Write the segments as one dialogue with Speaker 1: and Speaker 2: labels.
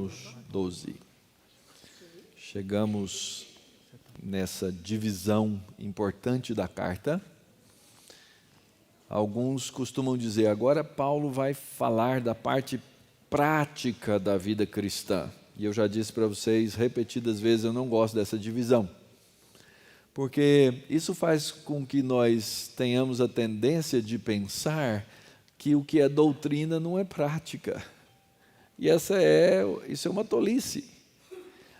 Speaker 1: Romanos 12. Chegamos nessa divisão importante da carta. Alguns costumam dizer, agora Paulo vai falar da parte prática da vida cristã. E eu já disse para vocês repetidas vezes, eu não gosto dessa divisão. Porque isso faz com que nós tenhamos a tendência de pensar que o que é doutrina não é prática. E isso é uma tolice.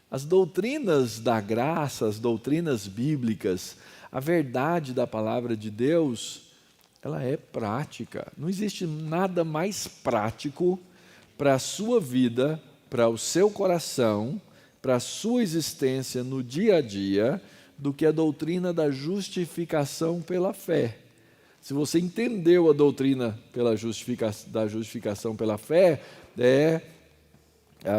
Speaker 1: As doutrinas da graça, as doutrinas bíblicas, a verdade da palavra de Deus, ela é prática. Não existe nada mais prático para a sua vida, para o seu coração, para a sua existência no dia a dia, do que a doutrina da justificação pela fé. Se você entendeu a doutrina da justificação pela fé,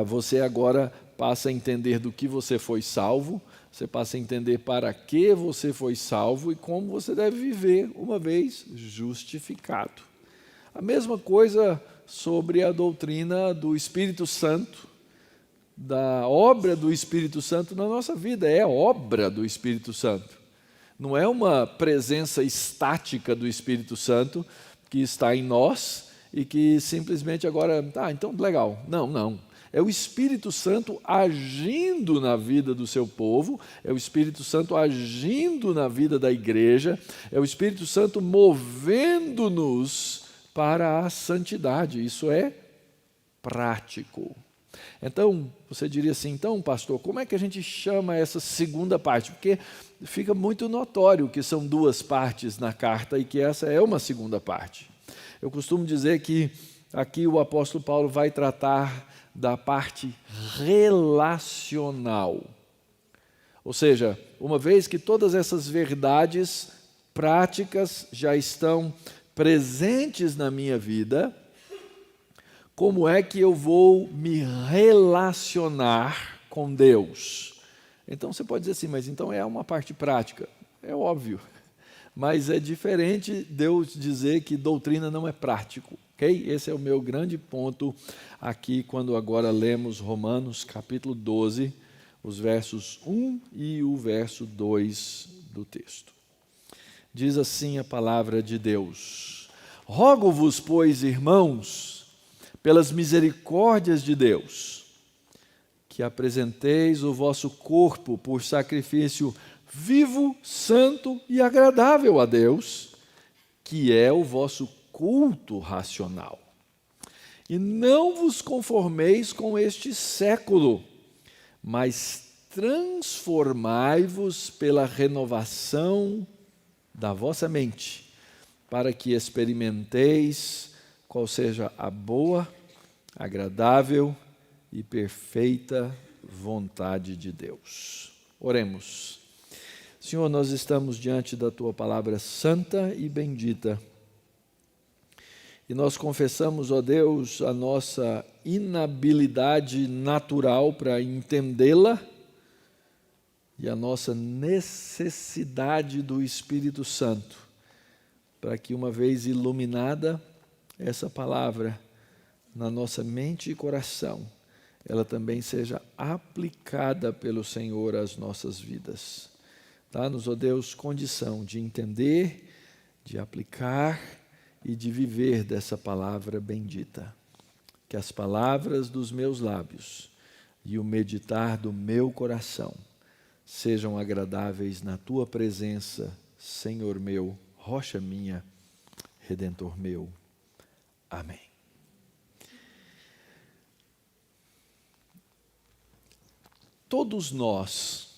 Speaker 1: você agora passa a entender do que você foi salvo, você passa a entender para que você foi salvo e como você deve viver uma vez justificado. A mesma coisa sobre a doutrina do Espírito Santo, da obra do Espírito Santo na nossa vida, é obra do Espírito Santo. Não é uma presença estática do Espírito Santo que está em nós e que simplesmente agora, então legal. Não. É o Espírito Santo agindo na vida do seu povo, é o Espírito Santo agindo na vida da igreja, é o Espírito Santo movendo-nos para a santidade. Isso é prático. Então, você diria assim, então, pastor, como é que a gente chama essa segunda parte? Porque fica muito notório que são duas partes na carta e que essa é uma segunda parte. Eu costumo dizer que aqui o apóstolo Paulo vai tratar da parte relacional. Ou seja, uma vez que todas essas verdades práticas já estão presentes na minha vida, como é que eu vou me relacionar com Deus? Então você pode dizer assim, mas então é uma parte prática. É óbvio, mas é diferente Deus dizer que doutrina não é prático. Okay? Esse é o meu grande ponto aqui, quando agora lemos Romanos capítulo 12, os versos 1 e o verso 2 do texto. Diz assim a palavra de Deus: rogo-vos, pois, irmãos, pelas misericórdias de Deus, que apresenteis o vosso corpo por sacrifício vivo, santo e agradável a Deus, que é o vosso culto racional. E não vos conformeis com este século, mas transformai-vos pela renovação da vossa mente, para que experimenteis qual seja a boa, agradável e perfeita vontade de Deus. Oremos. Senhor, nós estamos diante da Tua palavra santa e bendita, e nós confessamos, ó Deus, a nossa inabilidade natural para entendê-la e a nossa necessidade do Espírito Santo, para que uma vez iluminada essa palavra na nossa mente e coração, ela também seja aplicada pelo Senhor às nossas vidas. Dá-nos, ó Deus, condição de entender, de aplicar e de viver dessa palavra bendita. Que as palavras dos meus lábios e o meditar do meu coração sejam agradáveis na Tua presença, Senhor meu, rocha minha, Redentor meu. Amém. Todos nós,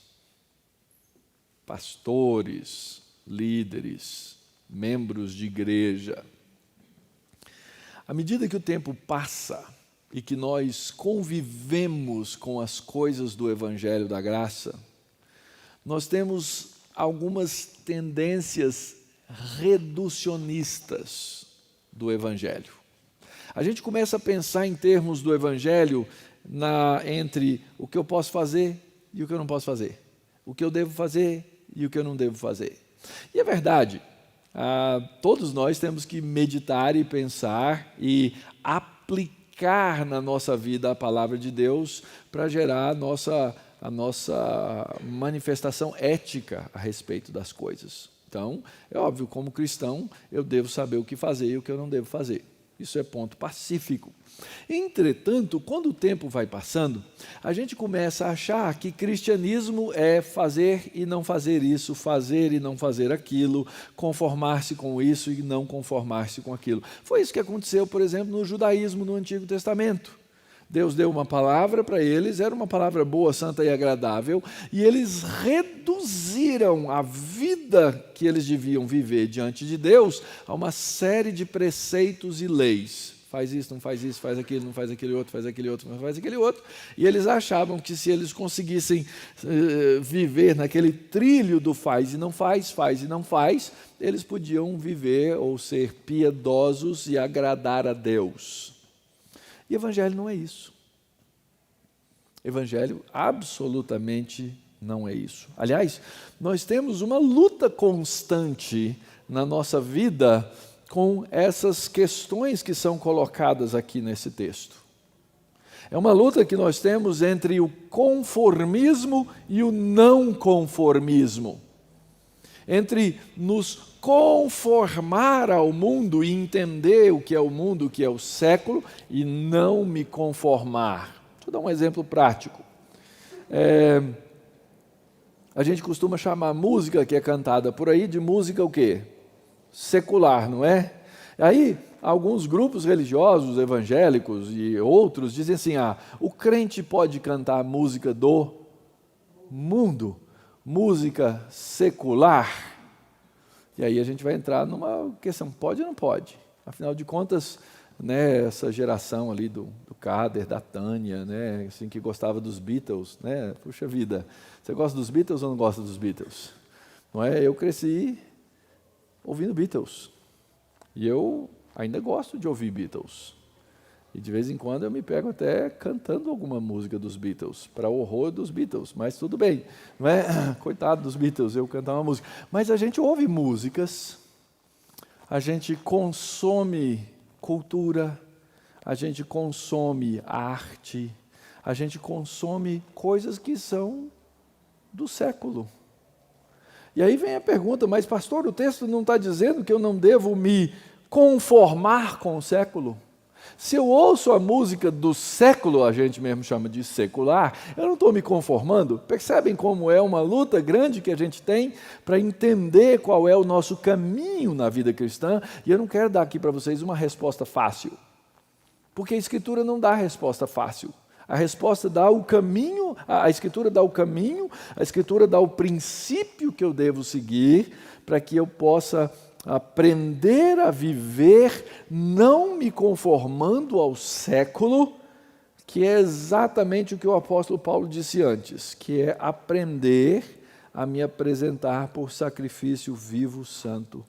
Speaker 1: pastores, líderes, membros de igreja, à medida que o tempo passa e que nós convivemos com as coisas do Evangelho da Graça, nós temos algumas tendências reducionistas do Evangelho. A gente começa a pensar em termos do Evangelho entre o que eu posso fazer e o que eu não posso fazer, o que eu devo fazer e o que eu não devo fazer. E é verdade, todos nós temos que meditar e pensar e aplicar aplicar na nossa vida a palavra de Deus para gerar a nossa manifestação ética a respeito das coisas. Então, é óbvio, como cristão, eu devo saber o que fazer e o que eu não devo fazer. Isso é ponto pacífico. Entretanto, quando o tempo vai passando, a gente começa a achar que cristianismo é fazer e não fazer isso, fazer e não fazer aquilo, conformar-se com isso e não conformar-se com aquilo. Foi isso que aconteceu, por exemplo, no judaísmo no Antigo Testamento. Deus deu uma palavra para eles, era uma palavra boa, santa e agradável, e eles reduziram a vida que eles deviam viver diante de Deus a uma série de preceitos e leis. Faz isso, não faz isso, faz aquilo, não faz aquele outro, faz aquele outro, não faz aquele outro. E eles achavam que se eles conseguissem viver naquele trilho do faz e não faz e não faz, eles podiam viver ou ser piedosos e agradar a Deus. E Evangelho não é isso. Evangelho absolutamente não é isso. Aliás, nós temos uma luta constante na nossa vida com essas questões que são colocadas aqui nesse texto. É uma luta que nós temos entre o conformismo e o não conformismo. Entre nos conformar ao mundo e entender o que é o mundo, o que é o século, e não me conformar. Deixa eu dar um exemplo prático. A gente costuma chamar a música que é cantada por aí de música o quê? Secular, não é? Aí, alguns grupos religiosos, evangélicos e outros dizem assim, o crente pode cantar música do mundo, música secular. E aí a gente vai entrar numa questão, pode ou não pode? Afinal de contas, né, essa geração ali do Kader, da Tânia, né, assim, que gostava dos Beatles, né, puxa vida, você gosta dos Beatles ou não gosta dos Beatles? Não é? Eu cresci ouvindo Beatles, e eu ainda gosto de ouvir Beatles. E de vez em quando eu me pego até cantando alguma música dos Beatles, para o horror dos Beatles, mas tudo bem, não é? Coitado dos Beatles, eu cantar uma música. Mas a gente ouve músicas, a gente consome cultura, a gente consome arte, a gente consome coisas que são do século. E aí vem a pergunta, mas pastor, o texto não está dizendo que eu não devo me conformar com o século? Se eu ouço a música do século, a gente mesmo chama de secular, eu não estou me conformando? Percebem como é uma luta grande que a gente tem para entender qual é o nosso caminho na vida cristã? E eu não quero dar aqui para vocês uma resposta fácil, porque a Escritura não dá resposta fácil. A resposta dá o caminho, a Escritura dá o caminho, a Escritura dá o princípio que eu devo seguir para que eu possa aprender a viver não me conformando ao século, que é exatamente o que o apóstolo Paulo disse antes, que é aprender a me apresentar por sacrifício vivo, santo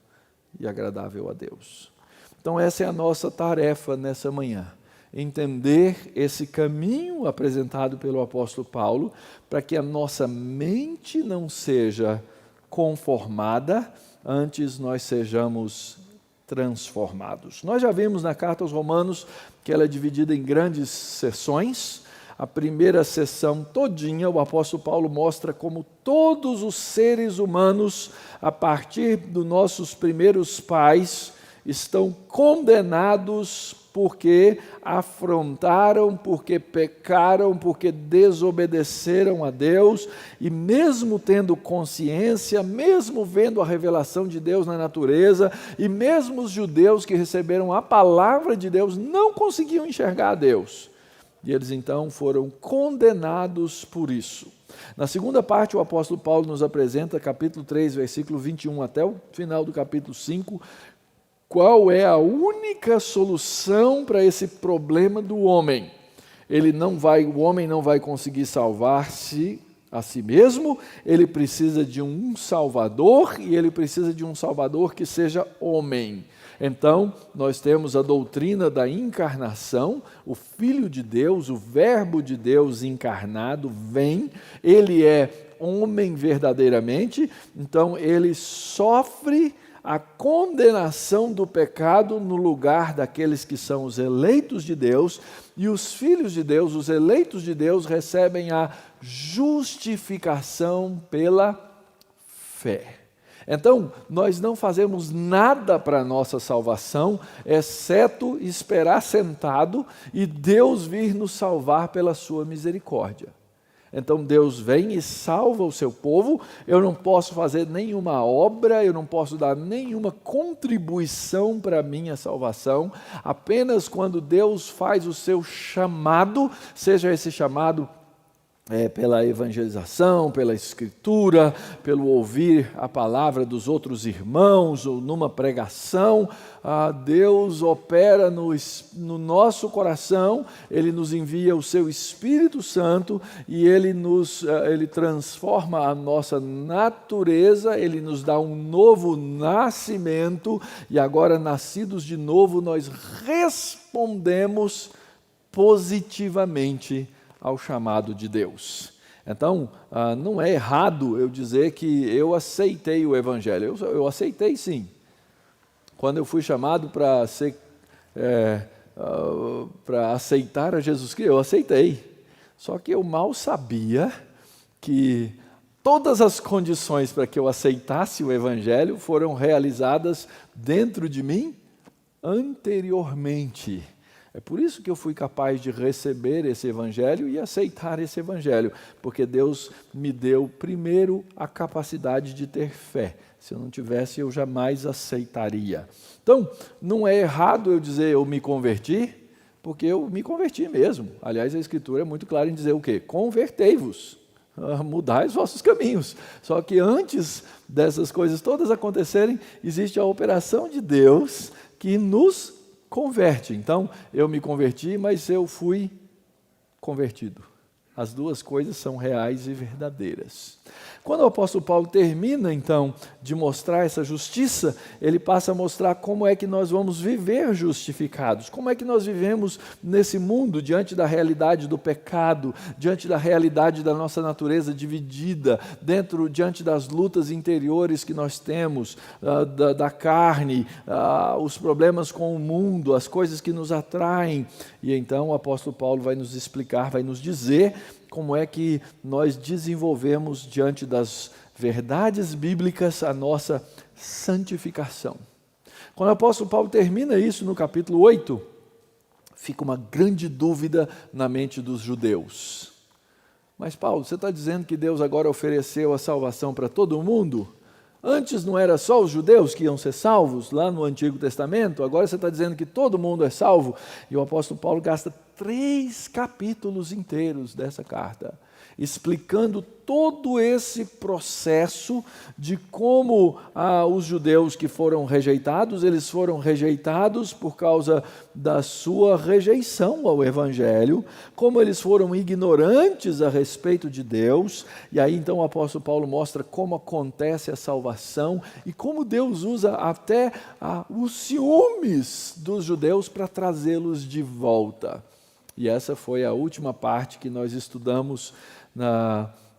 Speaker 1: e agradável a Deus. Então essa é a nossa tarefa nessa manhã, entender esse caminho apresentado pelo apóstolo Paulo, para que a nossa mente não seja conformada, antes nós sejamos transformados. Nós já vimos na carta aos Romanos que ela é dividida em grandes seções. A primeira seção todinha, o apóstolo Paulo mostra como todos os seres humanos, a partir dos nossos primeiros pais, estão condenados porque afrontaram, porque pecaram, porque desobedeceram a Deus, e mesmo tendo consciência, mesmo vendo a revelação de Deus na natureza, e mesmo os judeus que receberam a palavra de Deus, não conseguiam enxergar a Deus. E eles então foram condenados por isso. Na segunda parte, o apóstolo Paulo nos apresenta, capítulo 3, versículo 21 até o final do capítulo 5, qual é a única solução para esse problema do homem. O homem não vai conseguir salvar-se a si mesmo, ele precisa de um Salvador, e ele precisa de um Salvador que seja homem. Então, nós temos a doutrina da encarnação, o Filho de Deus, o Verbo de Deus encarnado vem, ele é homem verdadeiramente, então ele sofre a condenação do pecado no lugar daqueles que são os eleitos de Deus, e os filhos de Deus, os eleitos de Deus, recebem a justificação pela fé. Então, nós não fazemos nada para a nossa salvação, exceto esperar sentado e Deus vir nos salvar pela sua misericórdia. Então Deus vem e salva o seu povo. Eu não posso fazer nenhuma obra, eu não posso dar nenhuma contribuição para a minha salvação. Apenas quando Deus faz o seu chamado, seja esse chamado pela evangelização, pela escritura, pelo ouvir a palavra dos outros irmãos ou numa pregação, Deus opera no nosso coração, Ele nos envia o seu Espírito Santo e Ele transforma a nossa natureza, Ele nos dá um novo nascimento e agora nascidos de novo nós respondemos positivamente ao chamado de Deus. Então, não é errado eu dizer que eu aceitei o Evangelho. Eu aceitei sim. Quando eu fui chamado para aceitar a Jesus Cristo, eu aceitei. Só que eu mal sabia que todas as condições para que eu aceitasse o Evangelho foram realizadas dentro de mim anteriormente. É por isso que eu fui capaz de receber esse Evangelho e aceitar esse Evangelho, porque Deus me deu primeiro a capacidade de ter fé. Se eu não tivesse, eu jamais aceitaria. Então, não é errado eu dizer eu me converti, porque eu me converti mesmo. Aliás, a Escritura é muito clara em dizer o quê? Convertei-vos, mudai os vossos caminhos. Só que antes dessas coisas todas acontecerem, existe a operação de Deus que nos converte. Então, eu me converti, mas eu fui convertido. As duas coisas são reais e verdadeiras. Quando o apóstolo Paulo termina, então, de mostrar essa justiça, ele passa a mostrar como é que nós vamos viver justificados, como é que nós vivemos nesse mundo, diante da realidade do pecado, diante da realidade da nossa natureza dividida, diante das lutas interiores que nós temos, da carne, os problemas com o mundo, as coisas que nos atraem. E então o apóstolo Paulo vai nos explicar, vai nos dizer como é que nós desenvolvemos diante das verdades bíblicas a nossa santificação. Quando o apóstolo Paulo termina isso no capítulo 8, fica uma grande dúvida na mente dos judeus. Mas Paulo, você está dizendo que Deus agora ofereceu a salvação para todo mundo? Antes não era só os judeus que iam ser salvos lá no Antigo Testamento, agora você está dizendo que todo mundo é salvo? E o apóstolo Paulo gasta 3 capítulos inteiros dessa carta, explicando todo esse processo de como os judeus que foram rejeitados, eles foram rejeitados por causa da sua rejeição ao Evangelho, como eles foram ignorantes a respeito de Deus, e aí então o apóstolo Paulo mostra como acontece a salvação e como Deus usa até os ciúmes dos judeus para trazê-los de volta. E essa foi a última parte que nós estudamos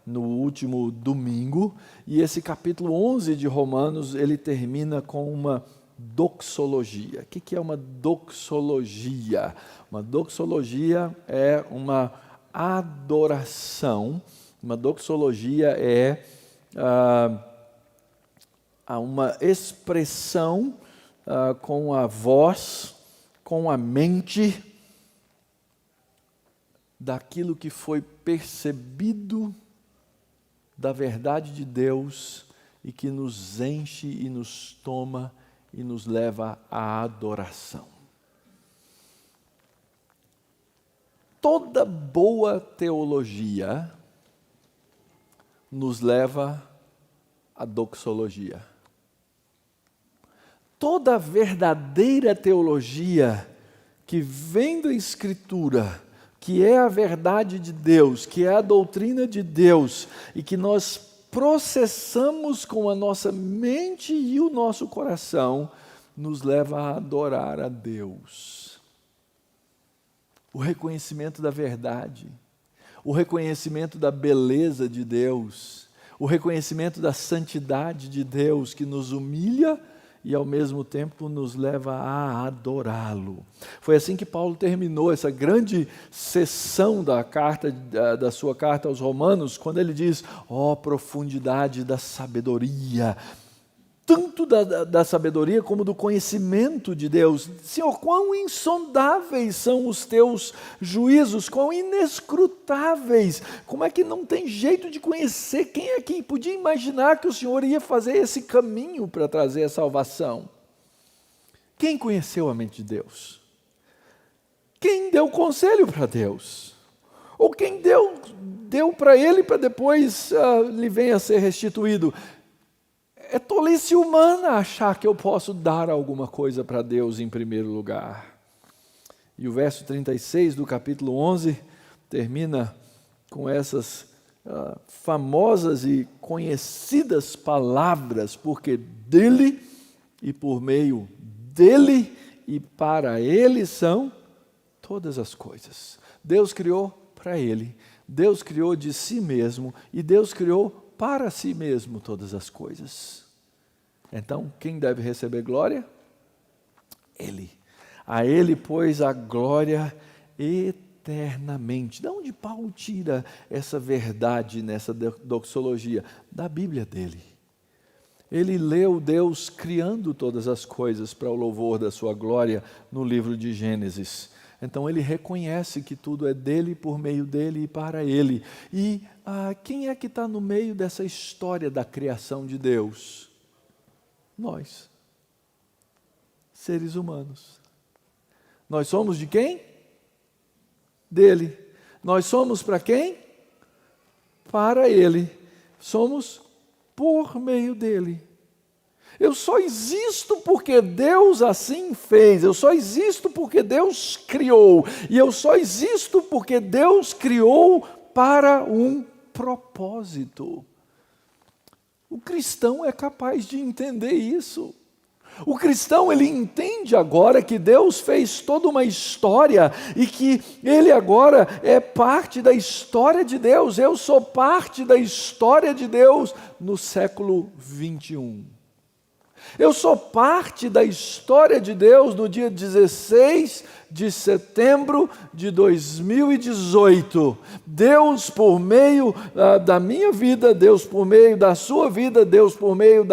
Speaker 1: no último domingo. E esse capítulo 11 de Romanos, ele termina com uma doxologia. O que é uma doxologia? Uma doxologia é uma adoração. Uma doxologia é uma expressão com a voz, com a mente, daquilo que foi percebido da verdade de Deus e que nos enche e nos toma e nos leva à adoração. Toda boa teologia nos leva à doxologia. Toda verdadeira teologia que vem da Escritura, que é a verdade de Deus, que é a doutrina de Deus, e que nós processamos com a nossa mente e o nosso coração, nos leva a adorar a Deus. O reconhecimento da verdade, o reconhecimento da beleza de Deus, o reconhecimento da santidade de Deus, que nos humilha e ao mesmo tempo nos leva a adorá-lo. Foi assim que Paulo terminou essa grande sessão da sua carta aos Romanos, quando ele diz: ó, profundidade da sabedoria, tanto da sabedoria como do conhecimento de Deus. Senhor, quão insondáveis são os teus juízos, quão inescrutáveis. Como é que não tem jeito de conhecer? Quem é que podia imaginar que o Senhor ia fazer esse caminho para trazer a salvação? Quem conheceu a mente de Deus? Quem deu conselho para Deus? Ou quem deu para ele para depois lhe venha a ser restituído? É tolice humana achar que eu posso dar alguma coisa para Deus em primeiro lugar. E o verso 36 do capítulo 11 termina com essas famosas e conhecidas palavras: porque dele e por meio dele e para ele são todas as coisas. Deus criou para ele, Deus criou de si mesmo e Deus criou para si mesmo todas as coisas. Então, quem deve receber glória? Ele. A ele, pois, a glória eternamente. De onde Paulo tira essa verdade nessa doxologia? Da Bíblia dele. Ele leu Deus criando todas as coisas para o louvor da sua glória no livro de Gênesis. Então ele reconhece que tudo é dele, por meio dele e para ele. E quem é que está no meio dessa história da criação de Deus? Nós, seres humanos. Nós somos de quem? Dele. Nós somos para quem? Para ele. Somos por meio dele. Eu só existo porque Deus assim fez. Eu só existo porque Deus criou. E eu só existo porque Deus criou para um propósito. O cristão é capaz de entender isso. O cristão, ele entende agora que Deus fez toda uma história e que ele agora é parte da história de Deus. Eu sou parte da história de Deus no século 21. Eu sou parte da história de Deus no dia 16 de setembro de 2018. Deus, por meio da minha vida, Deus por meio da sua vida, Deus por meio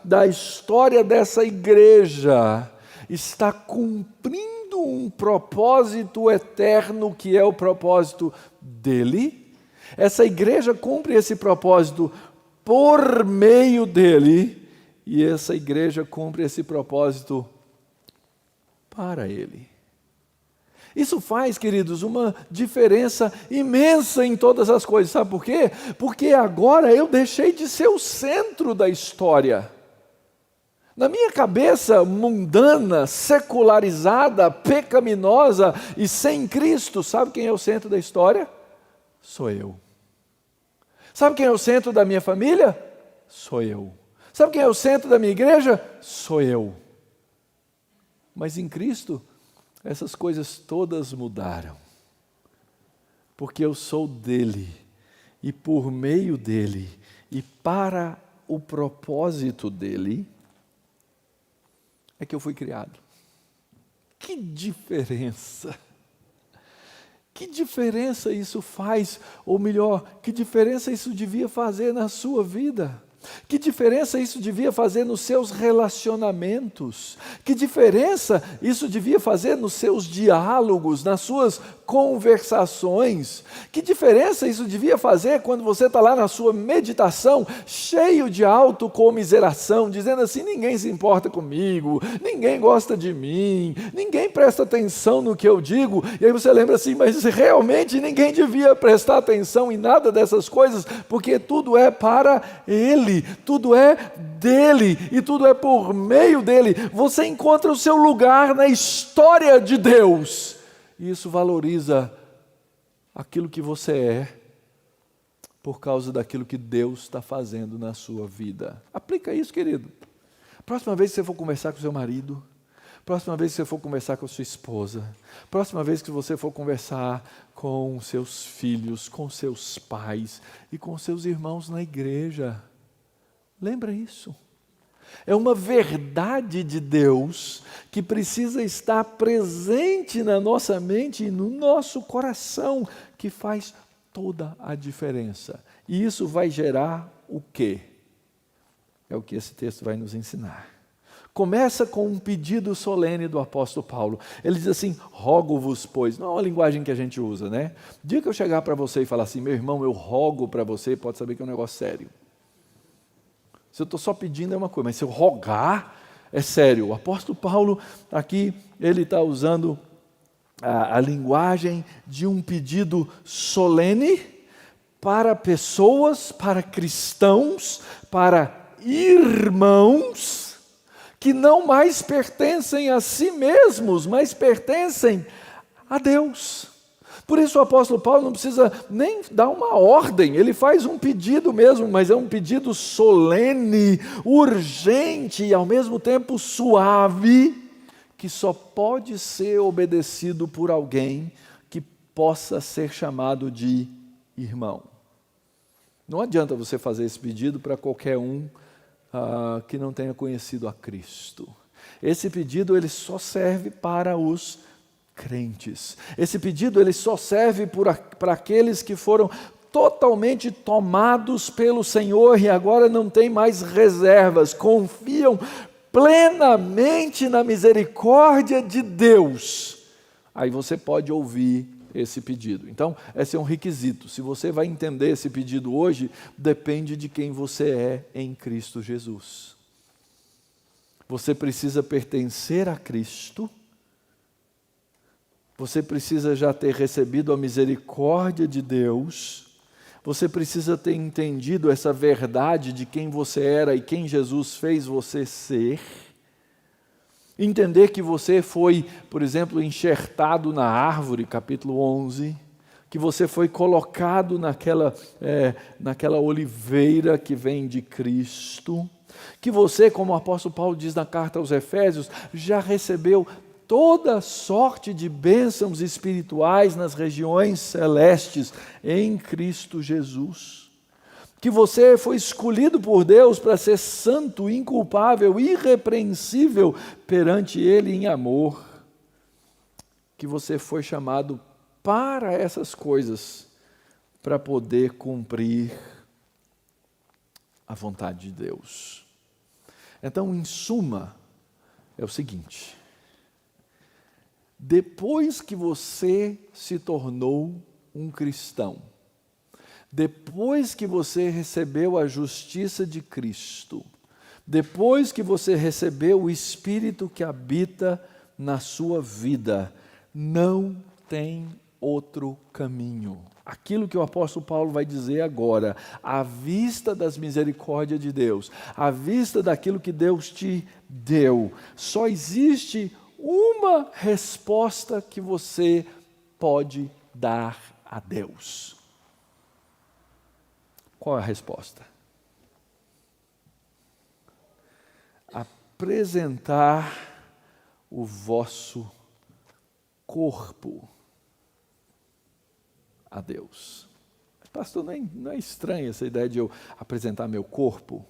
Speaker 1: da história dessa igreja, está cumprindo um propósito eterno que é o propósito dele. Essa igreja cumpre esse propósito por meio dele. E essa igreja cumpre esse propósito para ele. Isso faz, queridos, uma diferença imensa em todas as coisas. Sabe por quê? Porque agora eu deixei de ser o centro da história. Na minha cabeça mundana, secularizada, pecaminosa e sem Cristo, sabe quem é o centro da história? Sou eu. Sabe quem é o centro da minha família? Sou eu. Sabe quem é o centro da minha igreja? Sou eu. Mas em Cristo, essas coisas todas mudaram. Porque eu sou dele, e por meio dele, e para o propósito dele, é que eu fui criado. Que diferença! Que diferença isso faz, ou melhor, que diferença isso devia fazer na sua vida? Que diferença isso devia fazer nos seus relacionamentos? Que diferença isso devia fazer nos seus diálogos, nas suas conversações? Que diferença isso devia fazer quando você está lá na sua meditação, cheio de autocomiseração, dizendo assim: ninguém se importa comigo, ninguém gosta de mim, ninguém presta atenção no que eu digo, e aí você lembra assim: mas realmente ninguém devia prestar atenção em nada dessas coisas, porque tudo é para Ele. Tudo é dele e tudo é por meio dele. Você encontra o seu lugar na história de Deus. E isso valoriza aquilo que você é por causa daquilo que Deus está fazendo na sua vida. Aplica isso, querido. Próxima vez que você for conversar com seu marido, próxima vez que você for conversar com sua esposa, próxima vez que você for conversar com seus filhos, com seus pais e com seus irmãos na igreja, lembra isso. É uma verdade de Deus que precisa estar presente na nossa mente e no nosso coração, que faz toda a diferença. E isso vai gerar o quê? É o que esse texto vai nos ensinar. Começa com um pedido solene do apóstolo Paulo. Ele diz assim: rogo-vos, pois. Não é uma linguagem que a gente usa, né? O dia que eu chegar para você e falar assim: meu irmão, eu rogo para você, pode saber que é um negócio sério. Se eu estou só pedindo é uma coisa, mas se eu rogar, é sério. O apóstolo Paulo, aqui, ele está usando a linguagem de um pedido solene para pessoas, para cristãos, para irmãos, que não mais pertencem a si mesmos, mas pertencem a Deus. Por isso o apóstolo Paulo não precisa nem dar uma ordem, ele faz um pedido mesmo, mas é um pedido solene, urgente e ao mesmo tempo suave, que só pode ser obedecido por alguém que possa ser chamado de irmão. Não adianta você fazer esse pedido para qualquer um que não tenha conhecido a Cristo. Esse pedido ele só serve para os crentes. Esse pedido ele só serve para aqueles que foram totalmente tomados pelo Senhor e agora não tem mais reservas, confiam plenamente na misericórdia de Deus. Aí você pode ouvir esse pedido. Então, esse é um requisito. Se você vai entender esse pedido hoje, depende de quem você é em Cristo Jesus. Você precisa pertencer a Cristo. Você precisa já ter recebido a misericórdia de Deus. Você precisa ter entendido essa verdade de quem você era e quem Jesus fez você ser. Entender que você foi, por exemplo, enxertado na árvore, capítulo 11, que você foi colocado naquela oliveira que vem de Cristo, que você, como o apóstolo Paulo diz na carta aos Efésios, já recebeu toda sorte de bênçãos espirituais nas regiões celestes em Cristo Jesus. Que você foi escolhido por Deus para ser santo, inculpável, irrepreensível perante Ele em amor. Que você foi chamado para essas coisas, para poder cumprir a vontade de Deus. Então, em suma, é o seguinte: depois que você se tornou um cristão, depois que você recebeu a justiça de Cristo, depois que você recebeu o Espírito que habita na sua vida, não tem outro caminho. Aquilo que o apóstolo Paulo vai dizer agora, à vista das misericórdias de Deus, à vista daquilo que Deus te deu, só existe uma resposta que você pode dar a Deus. Qual é a resposta? Apresentar o vosso corpo a Deus. Pastor, não é estranha essa ideia de eu apresentar meu corpo?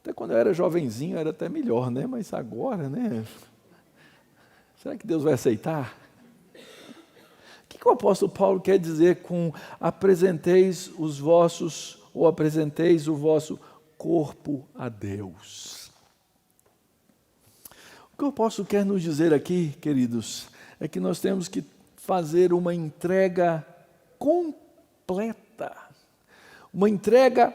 Speaker 1: Até quando eu era jovenzinho era até melhor, né? Mas agora, né? Será que Deus vai aceitar? O que o apóstolo Paulo quer dizer com apresenteis o vosso corpo a Deus? O que o apóstolo quer nos dizer aqui, queridos, é que nós temos que fazer uma entrega completa, uma entrega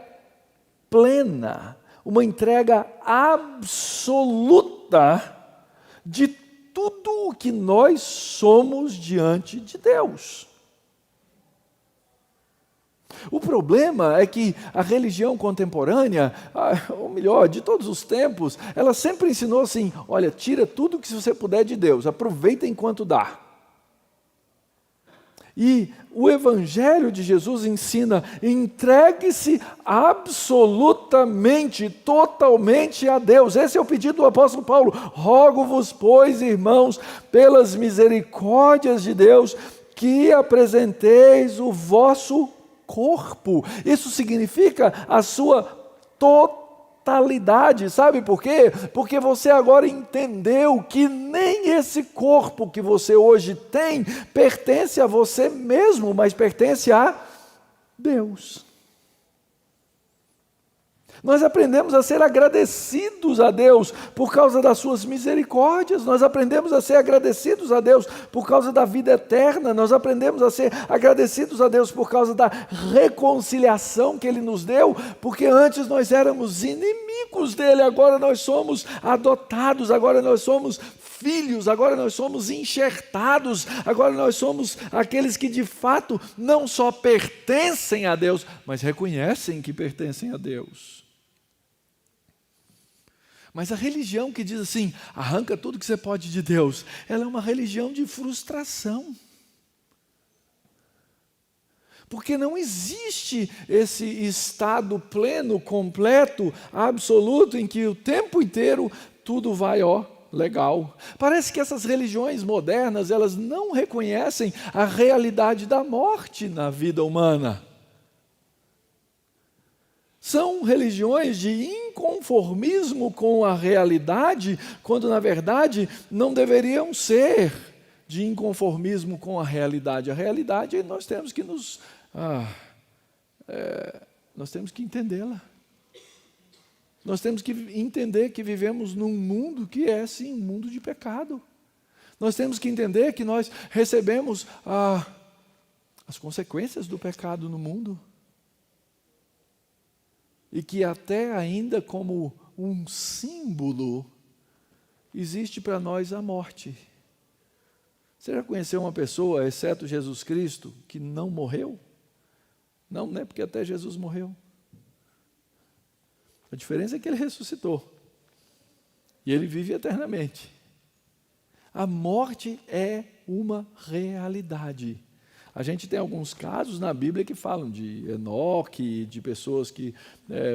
Speaker 1: plena, uma entrega absoluta de tudo o que nós somos diante de Deus. O problema é que a religião contemporânea, ou melhor, de todos os tempos, ela sempre ensinou assim: olha, tira tudo que você puder de Deus, aproveita enquanto dá. E o Evangelho de Jesus ensina: entregue-se absolutamente, totalmente a Deus. Esse é o pedido do apóstolo Paulo. Rogo-vos, pois, irmãos, pelas misericórdias de Deus, que apresenteis o vosso corpo. Isso significa a sua totalidade totalidade. Sabe por quê? Porque você agora entendeu que nem esse corpo que você hoje tem pertence a você mesmo, mas pertence a Deus. Nós aprendemos a ser agradecidos a Deus por causa das suas misericórdias, nós aprendemos a ser agradecidos a Deus por causa da vida eterna, nós aprendemos a ser agradecidos a Deus por causa da reconciliação que Ele nos deu, porque antes nós éramos inimigos dEle, agora nós somos adotados, agora nós somos filhos, agora nós somos enxertados, agora nós somos aqueles que de fato não só pertencem a Deus, mas reconhecem que pertencem a Deus. Mas a religião que diz assim, arranca tudo que você pode de Deus, ela é uma religião de frustração. Porque não existe esse estado pleno, completo, absoluto, em que o tempo inteiro tudo vai, legal. Parece que essas religiões modernas, elas não reconhecem a realidade da morte na vida humana. São religiões de inconformismo com a realidade, quando na verdade não deveriam ser de inconformismo com a realidade. A realidade nós temos que nós temos que entendê-la. Nós temos que entender que vivemos num mundo que é sim um mundo de pecado. Nós temos que entender que nós recebemos as consequências do pecado no mundo. E que até ainda como um símbolo, existe para nós a morte. Você já conheceu uma pessoa, exceto Jesus Cristo, que não morreu? Não, né? Porque até Jesus morreu. A diferença é que Ele ressuscitou. E Ele vive eternamente. A morte é uma realidade. A gente tem alguns casos na Bíblia que falam de Enoque, de pessoas que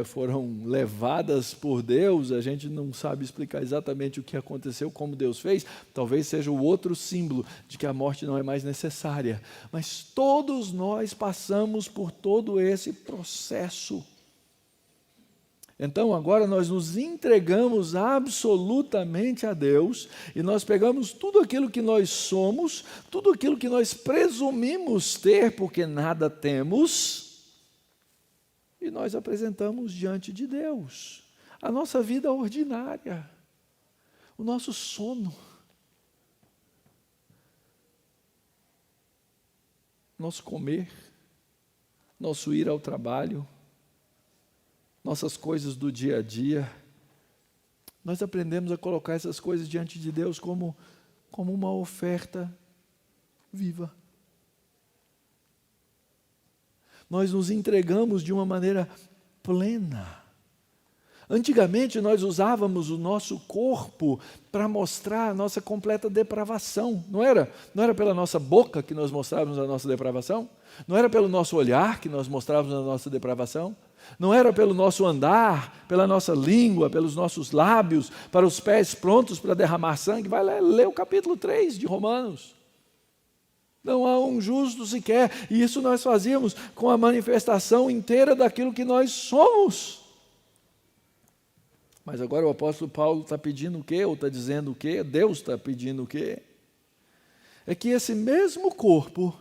Speaker 1: foram levadas por Deus. A gente não sabe explicar exatamente o que aconteceu, como Deus fez. Talvez seja o outro símbolo de que a morte não é mais necessária. Mas todos nós passamos por todo esse processo. Então agora nós nos entregamos absolutamente a Deus e nós pegamos tudo aquilo que nós somos, tudo aquilo que nós presumimos ter, porque nada temos, e nós apresentamos diante de Deus a nossa vida ordinária, o nosso sono, nosso comer, nosso ir ao trabalho, nossas coisas do dia a dia. Nós aprendemos a colocar essas coisas diante de Deus como uma oferta viva. Nós nos entregamos de uma maneira plena. Antigamente nós usávamos o nosso corpo para mostrar a nossa completa depravação, não era? Não era pela nossa boca que nós mostrávamos a nossa depravação? Não era pelo nosso olhar que nós mostrávamos a nossa depravação? Não era pelo nosso andar, pela nossa língua, pelos nossos lábios, para os pés prontos para derramar sangue? Vai ler o capítulo 3 de Romanos. Não há um justo sequer, e isso nós fazíamos com a manifestação inteira daquilo que nós somos. Mas agora o apóstolo Paulo está pedindo o quê? Ou está dizendo o quê? Deus está pedindo o quê? É que esse mesmo corpo,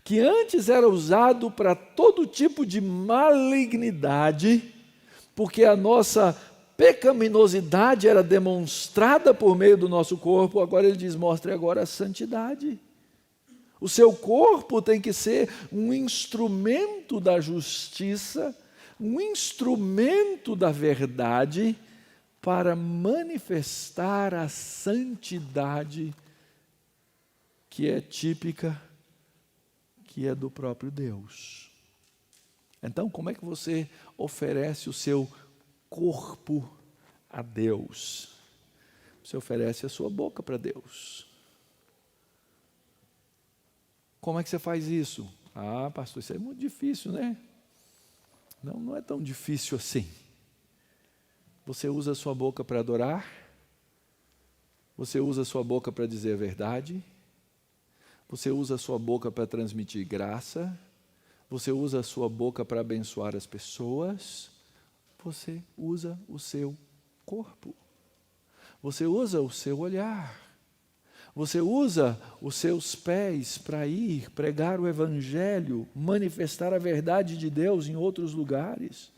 Speaker 1: que antes era usado para todo tipo de malignidade, porque a nossa pecaminosidade era demonstrada por meio do nosso corpo, agora ele diz, mostre agora a santidade. O seu corpo tem que ser um instrumento da justiça, um instrumento da verdade, para manifestar a santidade que é típica, que é do próprio Deus. Então, como é que você oferece o seu corpo a Deus? Você oferece a sua boca para Deus. Como é que você faz isso? Ah, pastor, isso é muito difícil, né? Não, não é tão difícil assim. Você usa a sua boca para adorar, você usa a sua boca para dizer a verdade, você usa a sua boca para transmitir graça, você usa a sua boca para abençoar as pessoas, você usa o seu corpo. Você usa o seu olhar. Você usa os seus pés para ir pregar o Evangelho, manifestar a verdade de Deus em outros lugares.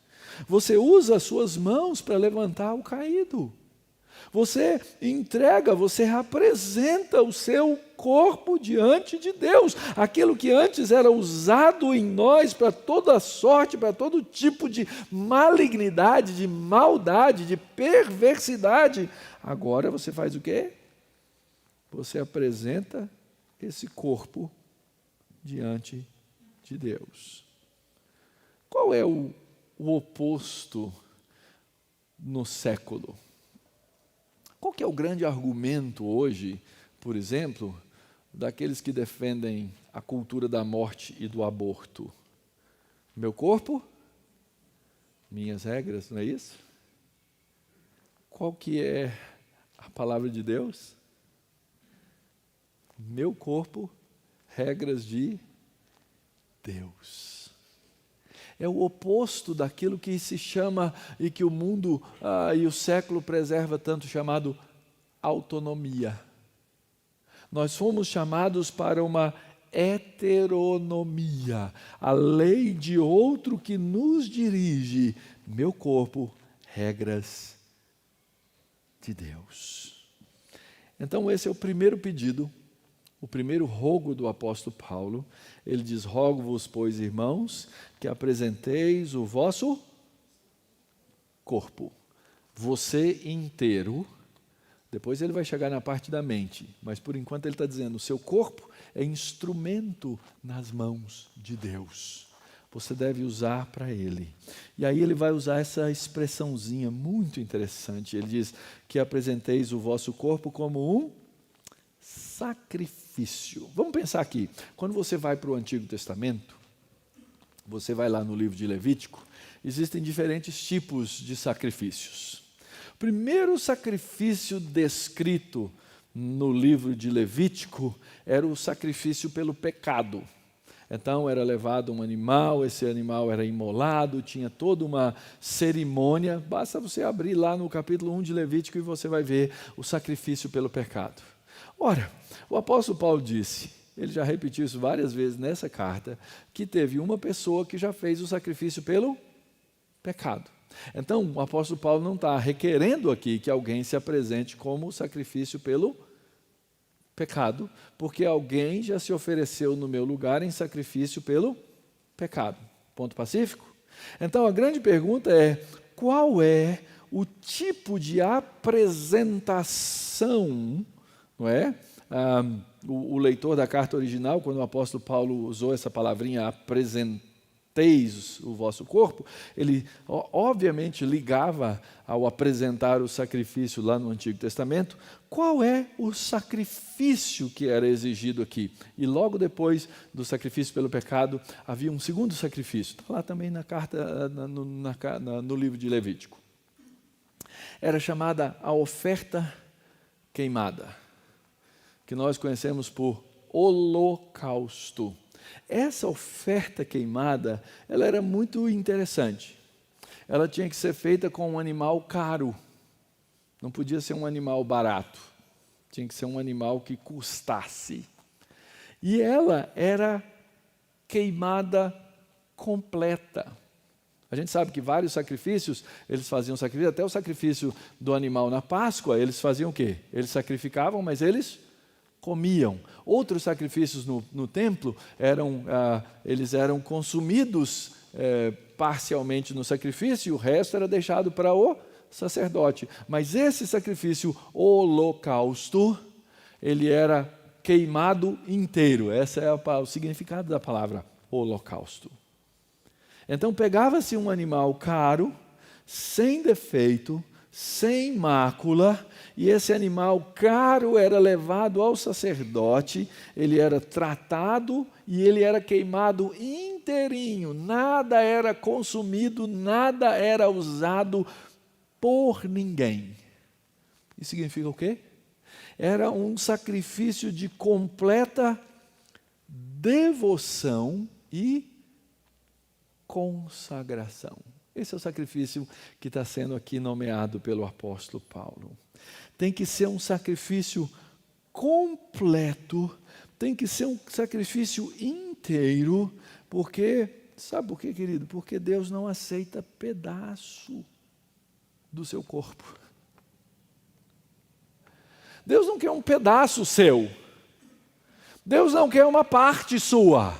Speaker 1: Você usa as suas mãos para levantar o caído. Você entrega, você apresenta o seu corpo diante de Deus. Aquilo que antes era usado em nós para toda sorte, para todo tipo de malignidade, de maldade, de perversidade. Agora você faz o quê? Você apresenta esse corpo diante de Deus. Qual é o oposto no século? Qual que é o grande argumento hoje, por exemplo, daqueles que defendem a cultura da morte e do aborto? Meu corpo, minhas regras, não é isso? Qual que é a palavra de Deus? Meu corpo, regras de Deus. É o oposto daquilo que se chama e que o mundo e o século preserva tanto, chamado autonomia. Nós fomos chamados para uma heteronomia, a lei de outro que nos dirige. Meu corpo, regras de Deus. Então esse é o primeiro pedido, o primeiro rogo do apóstolo Paulo. Ele diz: rogo-vos, pois, irmãos, que apresenteis o vosso corpo, você inteiro. Depois ele vai chegar na parte da mente, mas por enquanto ele está dizendo: o seu corpo é instrumento nas mãos de Deus. Você deve usar para Ele. E aí ele vai usar essa expressãozinha muito interessante. Ele diz que apresenteis o vosso corpo como um sacrifício. Vamos pensar aqui. Quando você vai para o Antigo Testamento, você vai lá no livro de Levítico, existem diferentes tipos de sacrifícios. O primeiro sacrifício descrito no livro de Levítico era o sacrifício pelo pecado. Então era levado um animal, esse animal era imolado, tinha toda uma cerimônia. Basta você abrir lá no capítulo 1 de Levítico e você vai ver o sacrifício pelo pecado. Ora, o apóstolo Paulo disse, ele já repetiu isso várias vezes nessa carta, que teve uma pessoa que já fez o sacrifício pelo pecado. Então, o apóstolo Paulo não está requerendo aqui que alguém se apresente como sacrifício pelo pecado, porque alguém já se ofereceu no meu lugar em sacrifício pelo pecado. Ponto pacífico? Então, a grande pergunta é: qual é o tipo de apresentação, não é? O leitor da carta original, quando o apóstolo Paulo usou essa palavrinha, apresenteis o vosso corpo, ele obviamente ligava ao apresentar o sacrifício lá no Antigo Testamento. Qual é o sacrifício que era exigido aqui? E logo depois do sacrifício pelo pecado, havia um segundo sacrifício. Está lá também na carta, no livro de Levítico. Era chamada a oferta queimada, que nós conhecemos por holocausto. Essa oferta queimada, ela era muito interessante. Ela tinha que ser feita com um animal caro. Não podia ser um animal barato. Tinha que ser um animal que custasse. E ela era queimada completa. A gente sabe que vários sacrifícios, eles faziam sacrifício, até o sacrifício do animal na Páscoa, eles faziam o quê? Eles sacrificavam, mas eles comiam. Outros sacrifícios no templo, eles eram consumidos parcialmente no sacrifício, e o resto era deixado para o sacerdote. Mas esse sacrifício holocausto, ele era queimado inteiro. Esse é o significado da palavra holocausto. Então pegava-se um animal caro, sem defeito, sem mácula, e esse animal caro era levado ao sacerdote, ele era tratado e ele era queimado inteirinho, nada era consumido, nada era usado por ninguém. Isso significa o quê? Era um sacrifício de completa devoção e consagração. Esse é o sacrifício que está sendo aqui nomeado pelo apóstolo Paulo. Tem que ser um sacrifício completo, tem que ser um sacrifício inteiro, porque, sabe por quê, querido? Porque Deus não aceita pedaço do seu corpo. Deus não quer um pedaço seu. Deus não quer uma parte sua.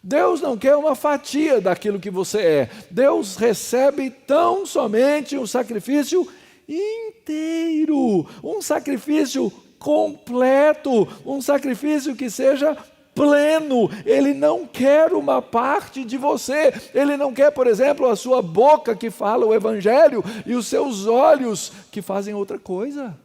Speaker 1: Deus não quer uma fatia daquilo que você é. Deus recebe tão somente um sacrifício inteiro, um sacrifício completo, um sacrifício que seja pleno. Ele não quer uma parte de você. Ele não quer, por exemplo, a sua boca que fala o evangelho e os seus olhos que fazem outra coisa.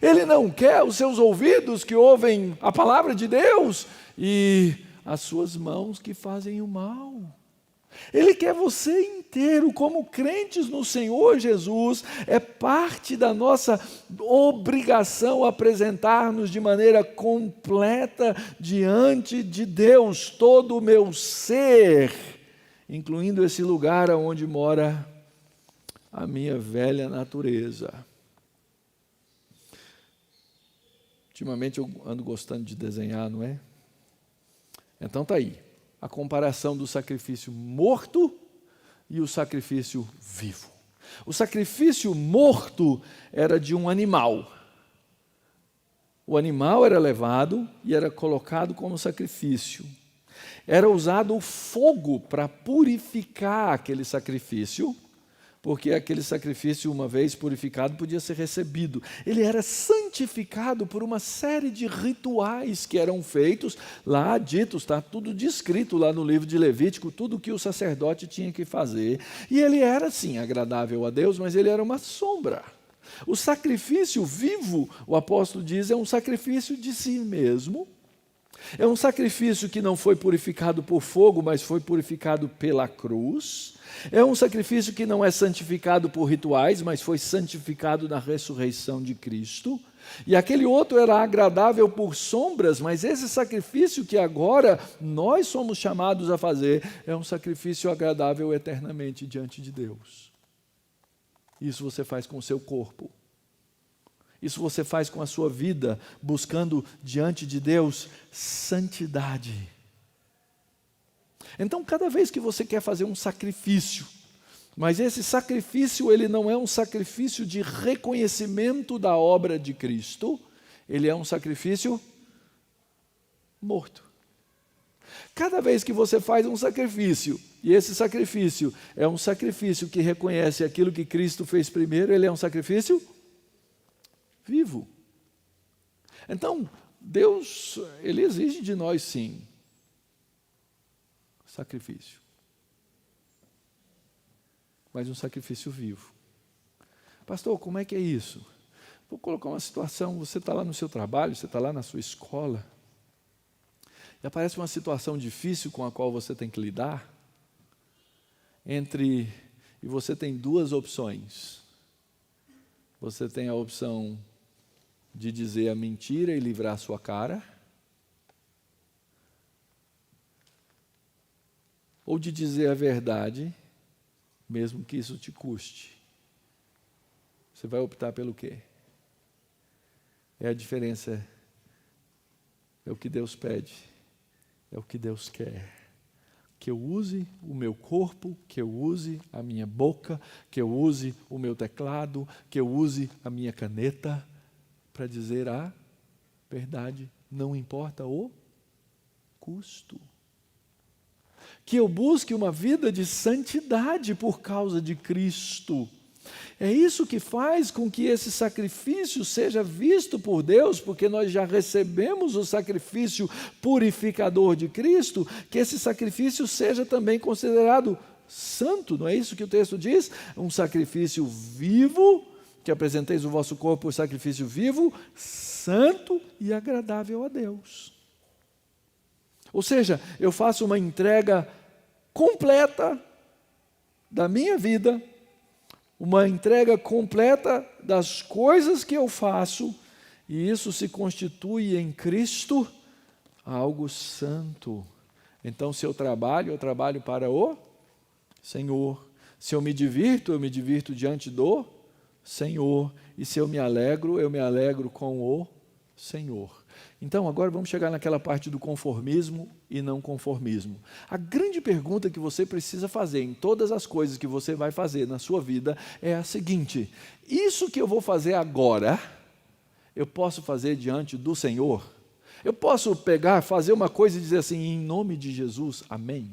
Speaker 1: Ele não quer os seus ouvidos que ouvem a palavra de Deus e as suas mãos que fazem o mal. Ele quer você inteiro. Como crentes no Senhor Jesus, é parte da nossa obrigação apresentar-nos de maneira completa diante de Deus, todo o meu ser, incluindo esse lugar onde mora a minha velha natureza. Ultimamente eu ando gostando de desenhar, não é? Então está aí, a comparação do sacrifício morto e o sacrifício vivo. O sacrifício morto era de um animal. O animal era levado e era colocado como sacrifício. Era usado o fogo para purificar aquele sacrifício, porque aquele sacrifício, uma vez purificado, podia ser recebido. Ele era santificado por uma série de rituais que eram feitos lá, ditos, está tudo descrito lá no livro de Levítico, tudo que o sacerdote tinha que fazer. E ele era, sim, agradável a Deus, mas ele era uma sombra. O sacrifício vivo, o apóstolo diz, é um sacrifício de si mesmo. É um sacrifício que não foi purificado por fogo, mas foi purificado pela cruz. É um sacrifício que não é santificado por rituais, mas foi santificado na ressurreição de Cristo. E aquele outro era agradável por sombras, mas esse sacrifício que agora nós somos chamados a fazer é um sacrifício agradável eternamente diante de Deus. Isso você faz com o seu corpo. Isso você faz com a sua vida, buscando diante de Deus santidade. Então, cada vez que você quer fazer um sacrifício, mas esse sacrifício ele não é um sacrifício de reconhecimento da obra de Cristo, ele é um sacrifício morto. Cada vez que você faz um sacrifício, e esse sacrifício é um sacrifício que reconhece aquilo que Cristo fez primeiro, ele é um sacrifício vivo. Então, Deus, ele exige de nós, sim, sacrifício. Mas um sacrifício vivo. Pastor, como é que é isso? Vou colocar uma situação, você está lá no seu trabalho, você está lá na sua escola, e aparece uma situação difícil com a qual você tem que lidar, e você tem duas opções. Você tem a opção de dizer a mentira e livrar a sua cara, ou de dizer a verdade, mesmo que isso te custe. Você vai optar pelo quê? É a diferença, é o que Deus pede, é o que Deus quer. Que eu use o meu corpo, que eu use a minha boca, que eu use o meu teclado, que eu use a minha caneta para dizer a verdade, não importa o custo. Que eu busque uma vida de santidade por causa de Cristo. É isso que faz com que esse sacrifício seja visto por Deus, porque nós já recebemos o sacrifício purificador de Cristo, que esse sacrifício seja também considerado santo, não é isso que o texto diz? Um sacrifício vivo, que apresenteis o vosso corpo por sacrifício vivo, santo e agradável a Deus. Ou seja, eu faço uma entrega completa da minha vida, uma entrega completa das coisas que eu faço, e isso se constitui em Cristo algo santo. Então, se eu trabalho para o Senhor. Se eu me divirto diante do Senhor. E se eu me alegro com o Senhor. Então, agora vamos chegar naquela parte do conformismo e não conformismo. A grande pergunta que você precisa fazer em todas as coisas que você vai fazer na sua vida é a seguinte: isso que eu vou fazer agora, eu posso fazer diante do Senhor? Eu posso pegar, fazer uma coisa e dizer assim, em nome de Jesus, amém?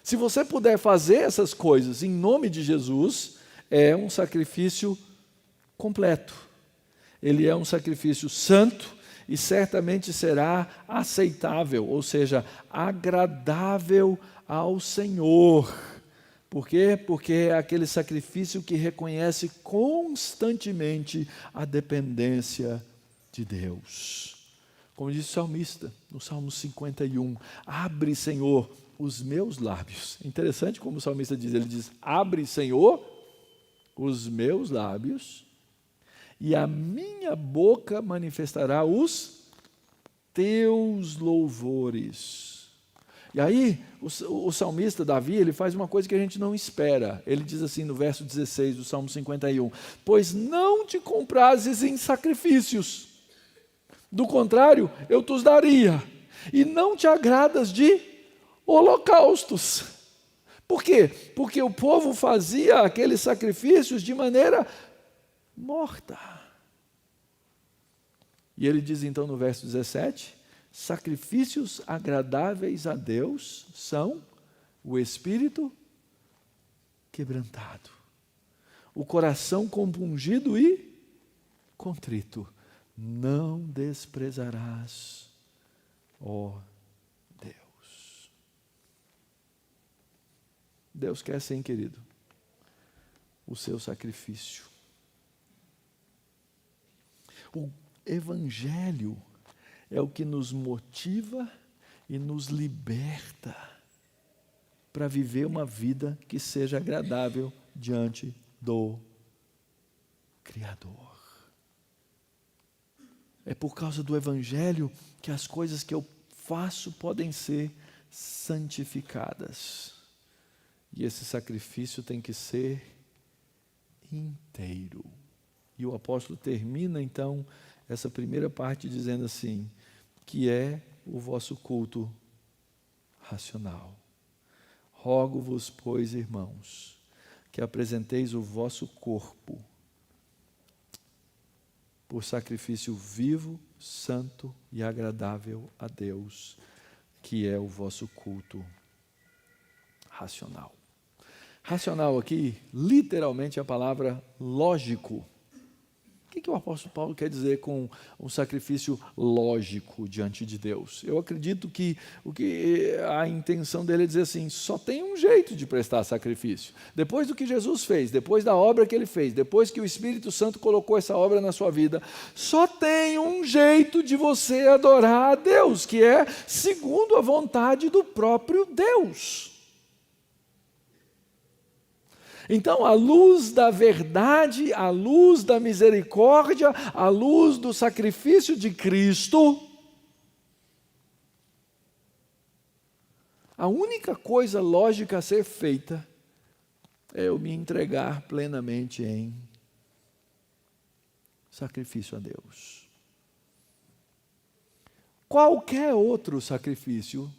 Speaker 1: Se você puder fazer essas coisas em nome de Jesus, é um sacrifício completo. Ele é um sacrifício santo e certamente será aceitável, ou seja, agradável ao Senhor. Por quê? Porque é aquele sacrifício que reconhece constantemente a dependência de Deus. Como diz o salmista, no Salmo 51, abre, Senhor, os meus lábios. Interessante como o salmista diz, ele diz, abre, Senhor, os meus lábios, e a minha boca manifestará os teus louvores. E aí, o salmista Davi, ele faz uma coisa que a gente não espera. Ele diz assim no verso 16 do Salmo 51, pois não te comprases em sacrifícios, do contrário, eu te os daria, e não te agradas de holocaustos. Por quê? Porque o povo fazia aqueles sacrifícios de maneira morta. E ele diz então no verso 17, sacrifícios agradáveis a Deus são o espírito quebrantado, o coração compungido e contrito. Não desprezarás, ó Deus. Deus quer sim, querido, o seu sacrifício. O Evangelho é o que nos motiva e nos liberta para viver uma vida que seja agradável diante do Criador. É por causa do Evangelho que as coisas que eu faço podem ser santificadas. E esse sacrifício tem que ser inteiro. E o apóstolo termina então essa primeira parte dizendo assim, que é o vosso culto racional. Rogo-vos, pois, irmãos, que apresenteis o vosso corpo por sacrifício vivo, santo e agradável a Deus, que é o vosso culto racional. Racional aqui, literalmente a palavra lógico. O que o apóstolo Paulo quer dizer com um sacrifício lógico diante de Deus? Eu acredito que a intenção dele é dizer assim, só tem um jeito de prestar sacrifício. Depois do que Jesus fez, depois da obra que ele fez, depois que o Espírito Santo colocou essa obra na sua vida, só tem um jeito de você adorar a Deus, que é segundo a vontade do próprio Deus. Então, à luz da verdade, à luz da misericórdia, à luz do sacrifício de Cristo, a única coisa lógica a ser feita é eu me entregar plenamente em sacrifício a Deus. Qualquer outro sacrifício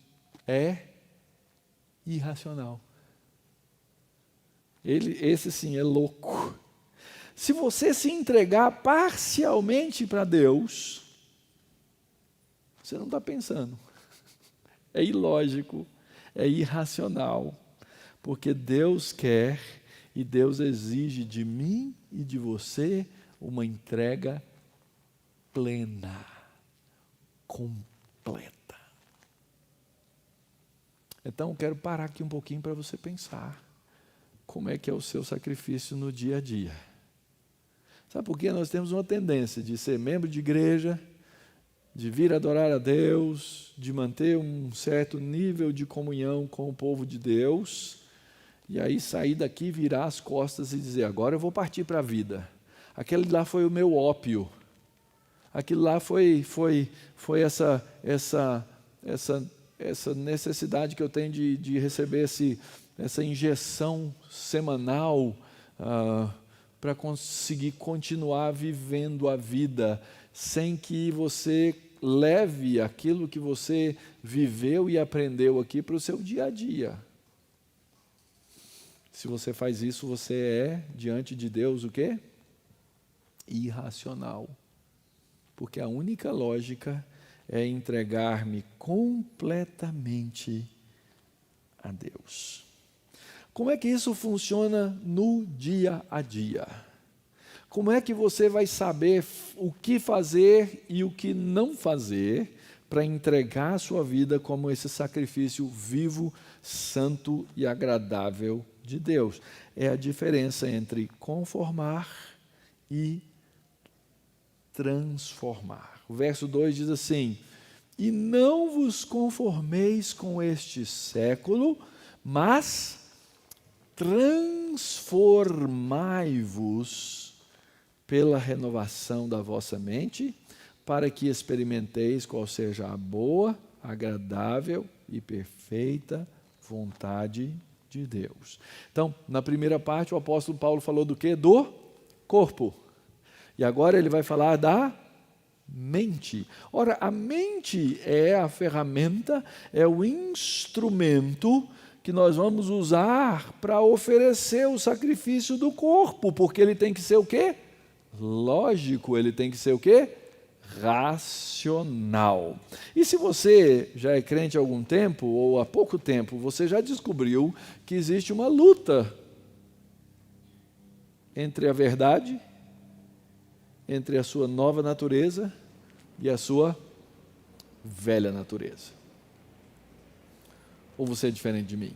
Speaker 1: é irracional. Esse sim é louco. Se você se entregar parcialmente para Deus, você não está pensando. É ilógico, é irracional, porque Deus quer e Deus exige de mim e de você uma entrega plena, completa. Então eu quero parar aqui um pouquinho para você pensar. Como é que é o seu sacrifício no dia a dia? Sabe por quê? Nós temos uma tendência de ser membro de igreja, de vir adorar a Deus, de manter um certo nível de comunhão com o povo de Deus, e aí sair daqui, virar as costas e dizer, agora eu vou partir para a vida. Aquele lá foi o meu ópio. Aquilo lá foi essa necessidade que eu tenho de receber essa injeção semanal para conseguir continuar vivendo a vida sem que você leve aquilo que você viveu e aprendeu aqui para o seu dia a dia. Se você faz isso, você é, diante de Deus, o quê? Irracional. Porque a única lógica é entregar-me completamente a Deus. Como é que isso funciona no dia a dia? Como é que você vai saber o que fazer e o que não fazer para entregar a sua vida como esse sacrifício vivo, santo e agradável de Deus? É a diferença entre conformar e transformar. O verso 2 diz assim: e não vos conformeis com este século, mas transformai-vos pela renovação da vossa mente, para que experimenteis qual seja a boa, agradável e perfeita vontade de Deus. Então, na primeira parte, o apóstolo Paulo falou do quê? Do corpo. E agora ele vai falar da mente. Ora, a mente é a ferramenta, é o instrumento que nós vamos usar para oferecer o sacrifício do corpo, porque ele tem que ser o quê? Lógico, ele tem que ser o quê? Racional. E se você já é crente há algum tempo, ou há pouco tempo, você já descobriu que existe uma luta entre a verdade, entre a sua nova natureza e a sua velha natureza. Ou você é diferente de mim?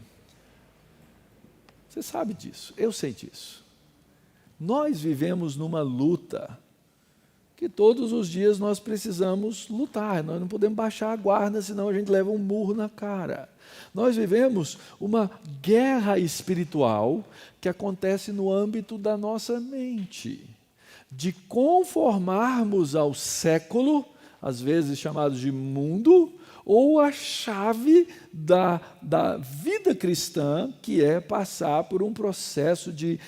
Speaker 1: Você sabe disso, eu sei disso. Nós vivemos numa luta que todos os dias nós precisamos lutar. Nós não podemos baixar a guarda, senão a gente leva um murro na cara. Nós vivemos uma guerra espiritual que acontece no âmbito da nossa mente, de conformarmos ao século, às vezes chamado de mundo, ou a chave da vida cristã, que é passar por um processo de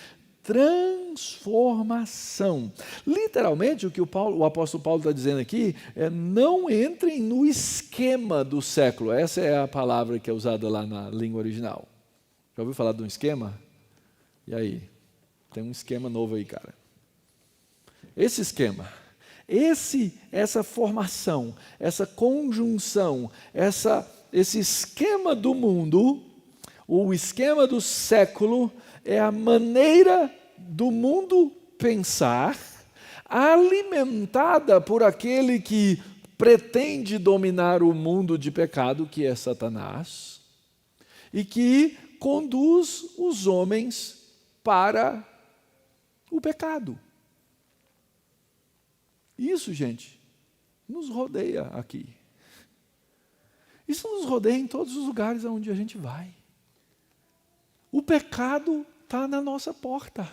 Speaker 1: transformação. Literalmente, o que o apóstolo Paulo está dizendo aqui é: não entrem no esquema do século. Essa é a palavra que é usada lá na língua original. Já ouviu falar de um esquema? E aí? Tem um esquema novo aí, cara. Esse esquema, essa formação, essa conjunção, esse esquema do mundo, o esquema do século, é a maneira do mundo pensar, alimentada por aquele que pretende dominar o mundo de pecado, que é Satanás, e que conduz os homens para o pecado. Isso, gente, nos rodeia aqui. Isso nos rodeia em todos os lugares aonde a gente vai. O pecado está na nossa porta.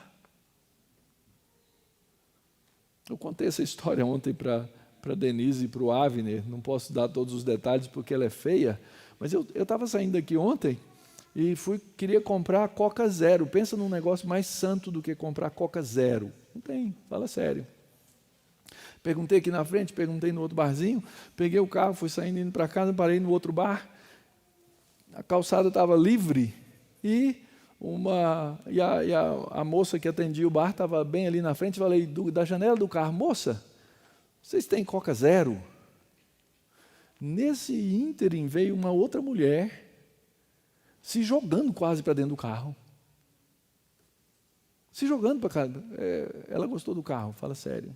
Speaker 1: Eu contei essa história ontem para Denise e para o Avner. Não posso dar todos os detalhes porque ela é feia, mas eu estava saindo daqui ontem e queria comprar Coca Zero. Pensa num negócio mais santo do que comprar Coca Zero. Não tem, fala sério. Perguntei aqui na frente, perguntei no outro barzinho, peguei o carro, fui saindo, indo para casa, parei no outro bar, a calçada estava livre e a moça que atendia o bar estava bem ali na frente. Falei da janela do carro: moça, vocês têm Coca Zero? Nesse ínterim veio uma outra mulher se jogando quase para dentro do carro. Se jogando para cá. Ela gostou do carro, fala sério.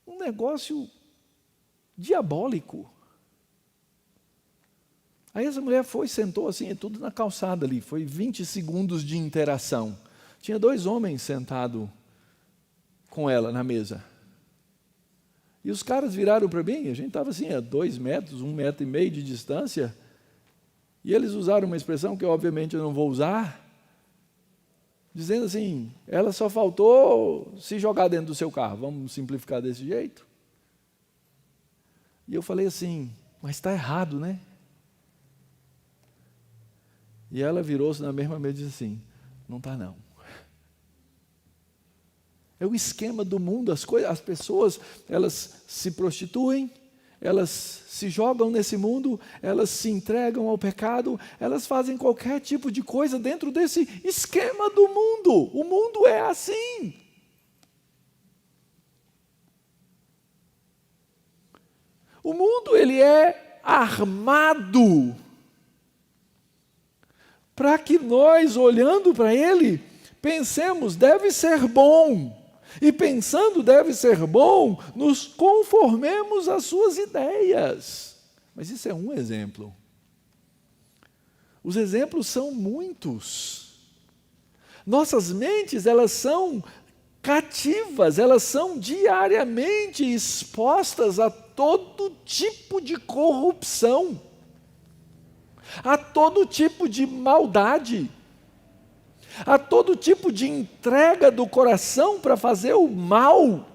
Speaker 1: Um negócio diabólico. Aí essa mulher sentou assim, tudo na calçada ali, foi 20 segundos de interação. Tinha 2 homens sentados com ela na mesa. E os caras viraram para mim, a gente estava assim, a 2 metros, 1,5 metro de distância, e eles usaram uma expressão que obviamente eu não vou usar, dizendo assim: ela só faltou se jogar dentro do seu carro, vamos simplificar desse jeito. E eu falei assim, mas está errado, né? E ela virou-se na mesma mesa e disse assim, não está não. É o esquema do mundo, as pessoas, elas se prostituem, elas se jogam nesse mundo, elas se entregam ao pecado, elas fazem qualquer tipo de coisa dentro desse esquema do mundo. O mundo é assim. O mundo, ele é armado para que nós, olhando para ele, pensemos, deve ser bom. E pensando deve ser bom, nos conformemos às suas ideias. Mas isso é um exemplo. Os exemplos são muitos. Nossas mentes, elas são cativas, elas são diariamente expostas a todo tipo de corrupção, a todo tipo de maldade, a todo tipo de entrega do coração para fazer o mal.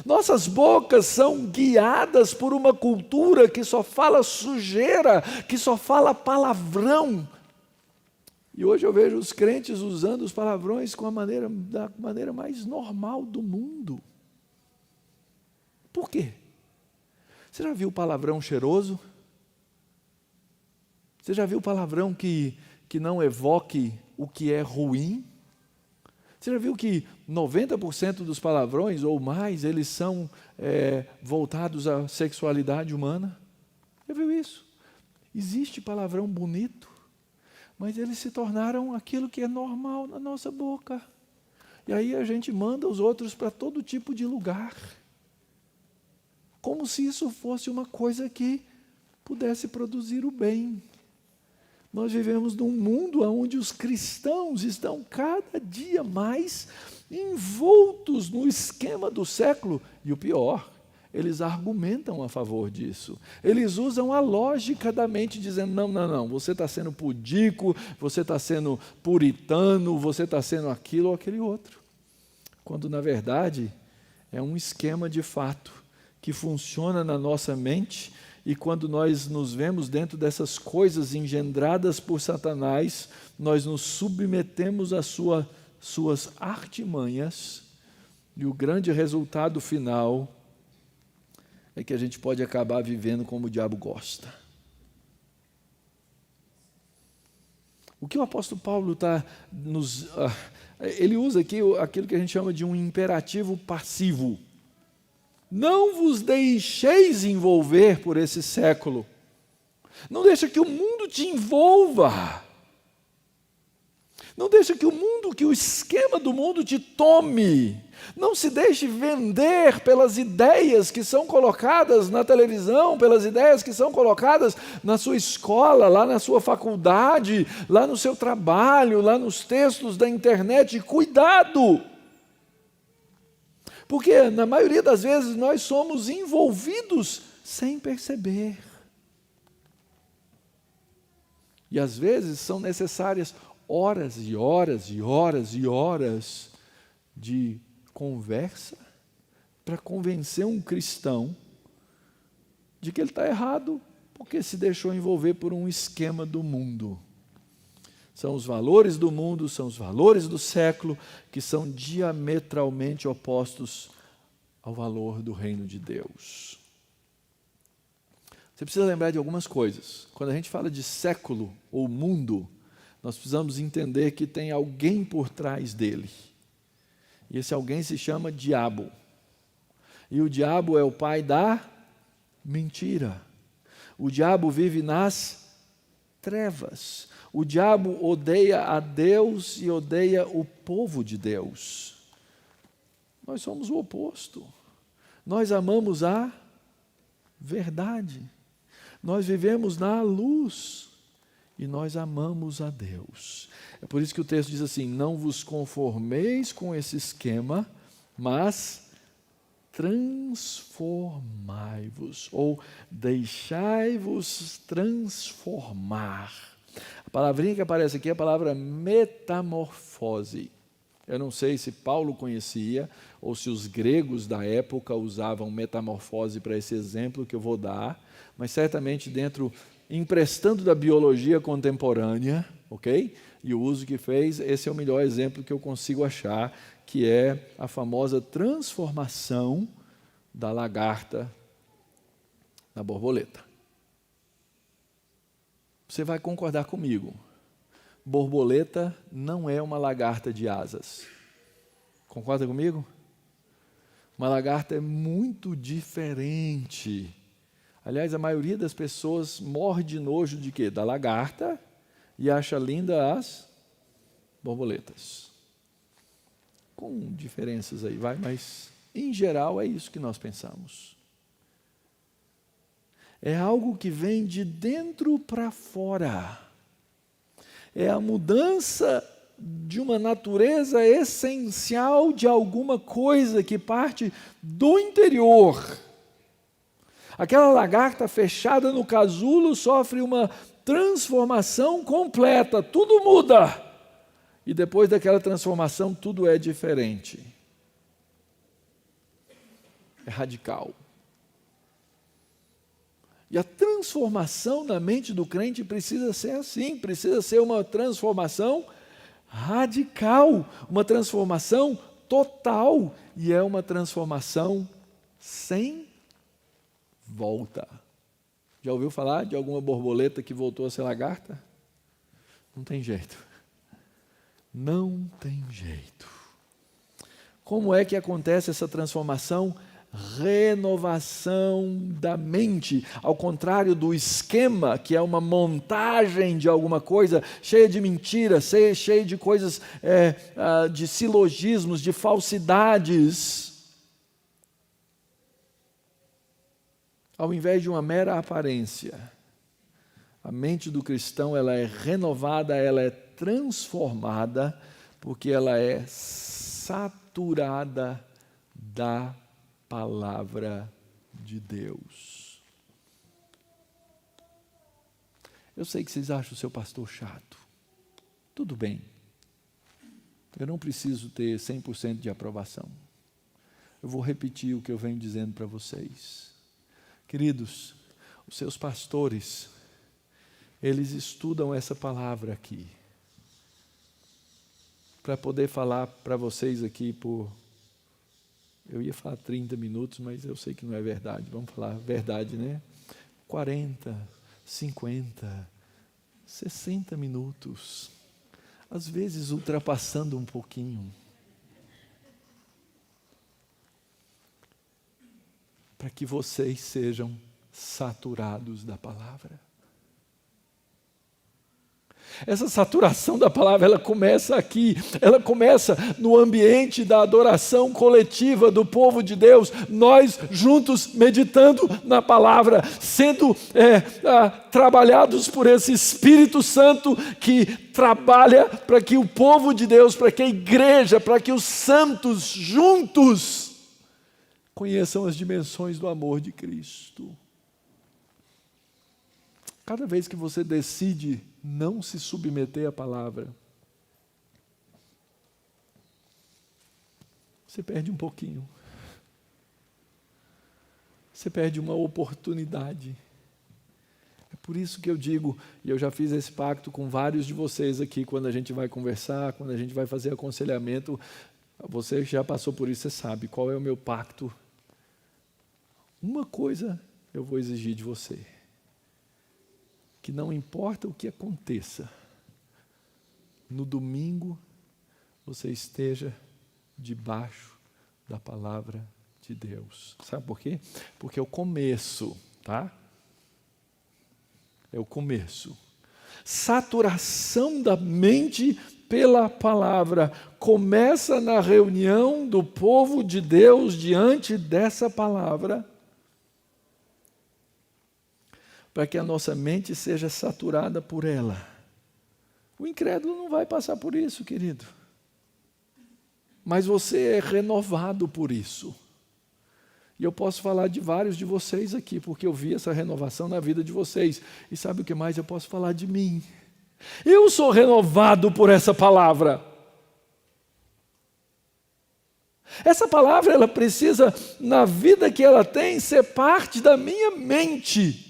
Speaker 1: Nossas bocas são guiadas por uma cultura que só fala sujeira, que só fala palavrão. E hoje eu vejo os crentes usando os palavrões da maneira mais normal do mundo. Por quê? Você já viu palavrão cheiroso? Você já viu palavrão que não evoque o que é ruim? Você já viu que 90% dos palavrões ou mais, eles são voltados à sexualidade humana? Já viu isso? Existe palavrão bonito, mas eles se tornaram aquilo que é normal na nossa boca. E aí a gente manda os outros para todo tipo de lugar. Como se isso fosse uma coisa que pudesse produzir o bem. Nós vivemos num mundo onde os cristãos estão cada dia mais envoltos no esquema do século. E o pior, eles argumentam a favor disso. Eles usam a lógica da mente, dizendo, não, você está sendo pudico, você está sendo puritano, você está sendo aquilo ou aquele outro. Quando, na verdade, é um esquema de fato que funciona na nossa mente. E quando nós nos vemos dentro dessas coisas engendradas por Satanás, nós nos submetemos às suas artimanhas, e o grande resultado final é que a gente pode acabar vivendo como o diabo gosta. O que o apóstolo Paulo está ele usa aqui aquilo que a gente chama de um imperativo passivo. Não vos deixeis envolver por esse século. Não deixa que o mundo te envolva. Não deixa que o esquema do mundo te tome. Não se deixe vender pelas ideias que são colocadas na televisão, pelas ideias que são colocadas na sua escola, lá na sua faculdade, lá no seu trabalho, lá nos textos da internet. Cuidado! Porque, na maioria das vezes, nós somos envolvidos sem perceber. E, às vezes, são necessárias horas e horas e horas e horas de conversa para convencer um cristão de que ele está errado, porque se deixou envolver por um esquema do mundo. São os valores do mundo, são os valores do século, que são diametralmente opostos ao valor do reino de Deus. Você precisa lembrar de algumas coisas. Quando a gente fala de século ou mundo, nós precisamos entender que tem alguém por trás dele. E esse alguém se chama diabo. E o diabo é o pai da mentira. O diabo vive nas trevas. O diabo odeia a Deus e odeia o povo de Deus. Nós somos o oposto. Nós amamos a verdade. Nós vivemos na luz e nós amamos a Deus. É por isso que o texto diz assim, não vos conformeis com esse esquema, mas transformai-vos, ou deixai-vos transformar. A palavrinha que aparece aqui é a palavra metamorfose. Eu não sei se Paulo conhecia ou se os gregos da época usavam metamorfose para esse exemplo que eu vou dar, mas certamente emprestando da biologia contemporânea, ok? E o uso que fez, esse é o melhor exemplo que eu consigo achar, que é a famosa transformação da lagarta na borboleta. Você vai concordar comigo. Borboleta não é uma lagarta de asas. Concorda comigo? Uma lagarta é muito diferente. Aliás, a maioria das pessoas morre de nojo de quê? Da lagarta e acha linda as borboletas. Com diferenças aí, mas em geral é isso que nós pensamos. É algo que vem de dentro para fora. É a mudança de uma natureza essencial de alguma coisa que parte do interior. Aquela lagarta fechada no casulo sofre uma transformação completa, tudo muda. E depois daquela transformação, tudo é diferente. É radical. E a transformação na mente do crente precisa ser assim, precisa ser uma transformação radical, uma transformação total, e é uma transformação sem volta. Já ouviu falar de alguma borboleta que voltou a ser lagarta? Não tem jeito. Não tem jeito. Como é que acontece essa transformação? Renovação da mente, ao contrário do esquema, que é uma montagem de alguma coisa, cheia de mentiras, cheia de coisas, de silogismos, de falsidades. Ao invés de uma mera aparência, a mente do cristão ela é renovada, ela é transformada, porque ela é saturada da palavra de Deus. Eu sei que vocês acham o seu pastor chato. Tudo bem. Eu não preciso ter 100% de aprovação. Eu vou repetir o que eu venho dizendo para vocês. Queridos, os seus pastores, eles estudam essa palavra aqui, para poder falar para vocês aqui eu ia falar 30 minutos, mas eu sei que não é verdade. Vamos falar verdade, né? 40, 50, 60 minutos. Às vezes ultrapassando um pouquinho. Para que vocês sejam saturados da palavra. Essa saturação da palavra, ela começa aqui, ela começa no ambiente da adoração coletiva do povo de Deus, nós juntos meditando na palavra, sendo trabalhados por esse Espírito Santo que trabalha para que o povo de Deus, para que a igreja, para que os santos juntos conheçam as dimensões do amor de Cristo. Cada vez que você decide não se submeter à palavra, você perde um pouquinho. Você perde uma oportunidade. É por isso que eu digo, e eu já fiz esse pacto com vários de vocês aqui, quando a gente vai conversar, quando a gente vai fazer aconselhamento, você que já passou por isso, você sabe qual é o meu pacto. Uma coisa eu vou exigir de você. Que não importa o que aconteça, no domingo você esteja debaixo da palavra de Deus. Sabe por quê? Porque é o começo, tá? É o começo. Saturação da mente pela palavra começa na reunião do povo de Deus diante dessa palavra, para que a nossa mente seja saturada por ela. O incrédulo não vai passar por isso, querido. Mas você é renovado por isso. E eu posso falar de vários de vocês aqui, porque eu vi essa renovação na vida de vocês. E sabe o que mais? Eu posso falar de mim. Eu sou renovado por essa palavra. Essa palavra, ela precisa, na vida que ela tem, ser parte da minha mente.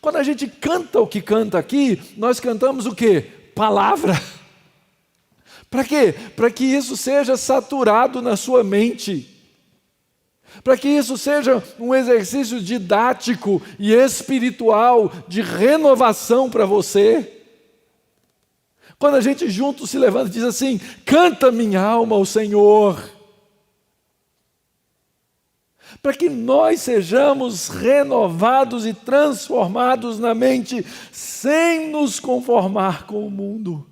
Speaker 1: Quando a gente canta o que canta aqui, nós cantamos o quê? Palavra. Para quê? Para que isso seja saturado na sua mente. Para que isso seja um exercício didático e espiritual de renovação para você. Quando a gente junto se levanta e diz assim: canta minha alma ao Senhor. Para que nós sejamos renovados e transformados na mente, sem nos conformar com o mundo.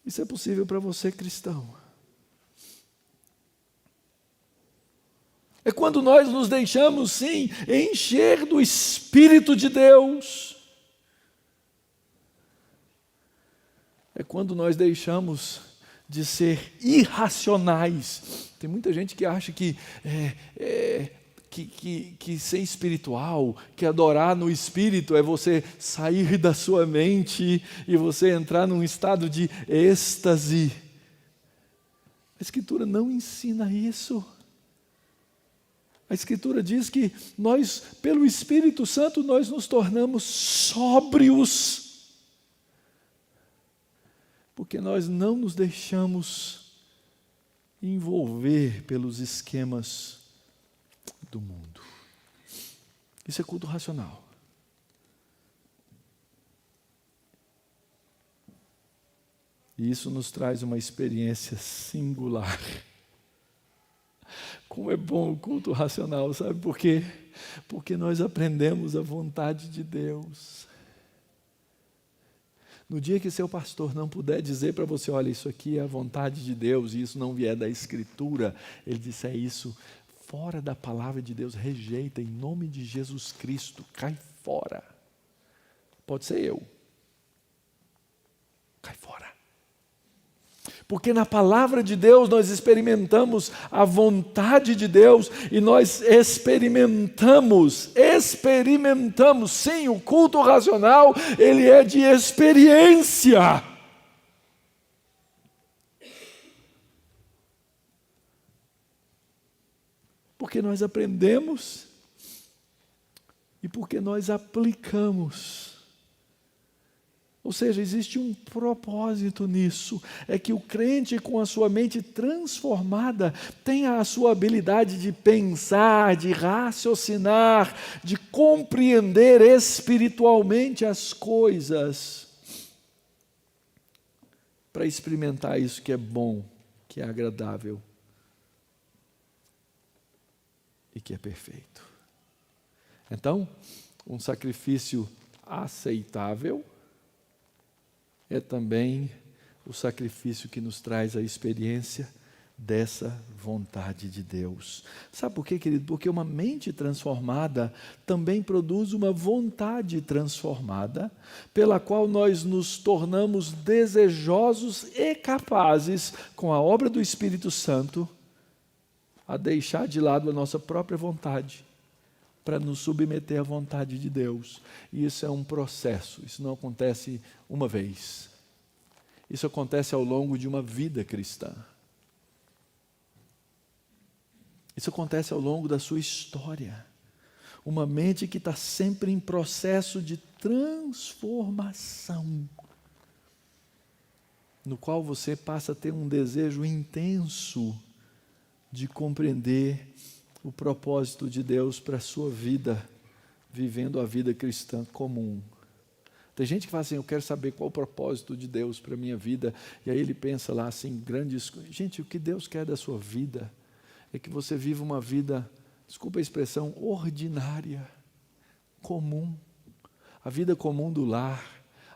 Speaker 1: Isso é possível para você, cristão. É quando nós nos deixamos, sim, encher do Espírito de Deus. É quando nós deixamos de ser irracionais. Tem muita gente que acha que ser espiritual, que adorar no Espírito é você sair da sua mente e você entrar num estado de êxtase. A Escritura não ensina isso. A Escritura diz que nós, pelo Espírito Santo, nós nos tornamos sóbrios. Porque nós não nos deixamos envolver pelos esquemas do mundo. Isso é culto racional. E isso nos traz uma experiência singular. Como é bom o culto racional, sabe por quê? Porque nós aprendemos a vontade de Deus. No dia que seu pastor não puder dizer para você: olha, isso aqui é a vontade de Deus, e isso não vier da Escritura, ele disser isso fora da palavra de Deus, rejeita em nome de Jesus Cristo, cai fora. Pode ser eu. Cai fora. Porque na palavra de Deus nós experimentamos a vontade de Deus e nós experimentamos, sim, o culto racional, ele é de experiência. Porque nós aprendemos e porque nós aplicamos. Ou seja, existe um propósito nisso, é que o crente com a sua mente transformada tenha a sua habilidade de pensar, de raciocinar, de compreender espiritualmente as coisas, para experimentar isso que é bom, que é agradável e que é perfeito. Então, um sacrifício aceitável é também o sacrifício que nos traz a experiência dessa vontade de Deus. Sabe por quê, querido? Porque uma mente transformada também produz uma vontade transformada, pela qual nós nos tornamos desejosos e capazes, com a obra do Espírito Santo, a deixar de lado a nossa própria vontade, para nos submeter à vontade de Deus. E isso é um processo, isso não acontece uma vez. Isso acontece ao longo de uma vida cristã. Isso acontece ao longo da sua história. Uma mente que está sempre em processo de transformação, no qual você passa a ter um desejo intenso de compreender o propósito de Deus para a sua vida, vivendo a vida cristã comum. Tem gente que fala assim: eu quero saber qual o propósito de Deus para a minha vida, e aí ele pensa lá assim, grandes coisas. Gente, o que Deus quer da sua vida é que você viva uma vida, desculpa a expressão, ordinária, comum, a vida comum do lar,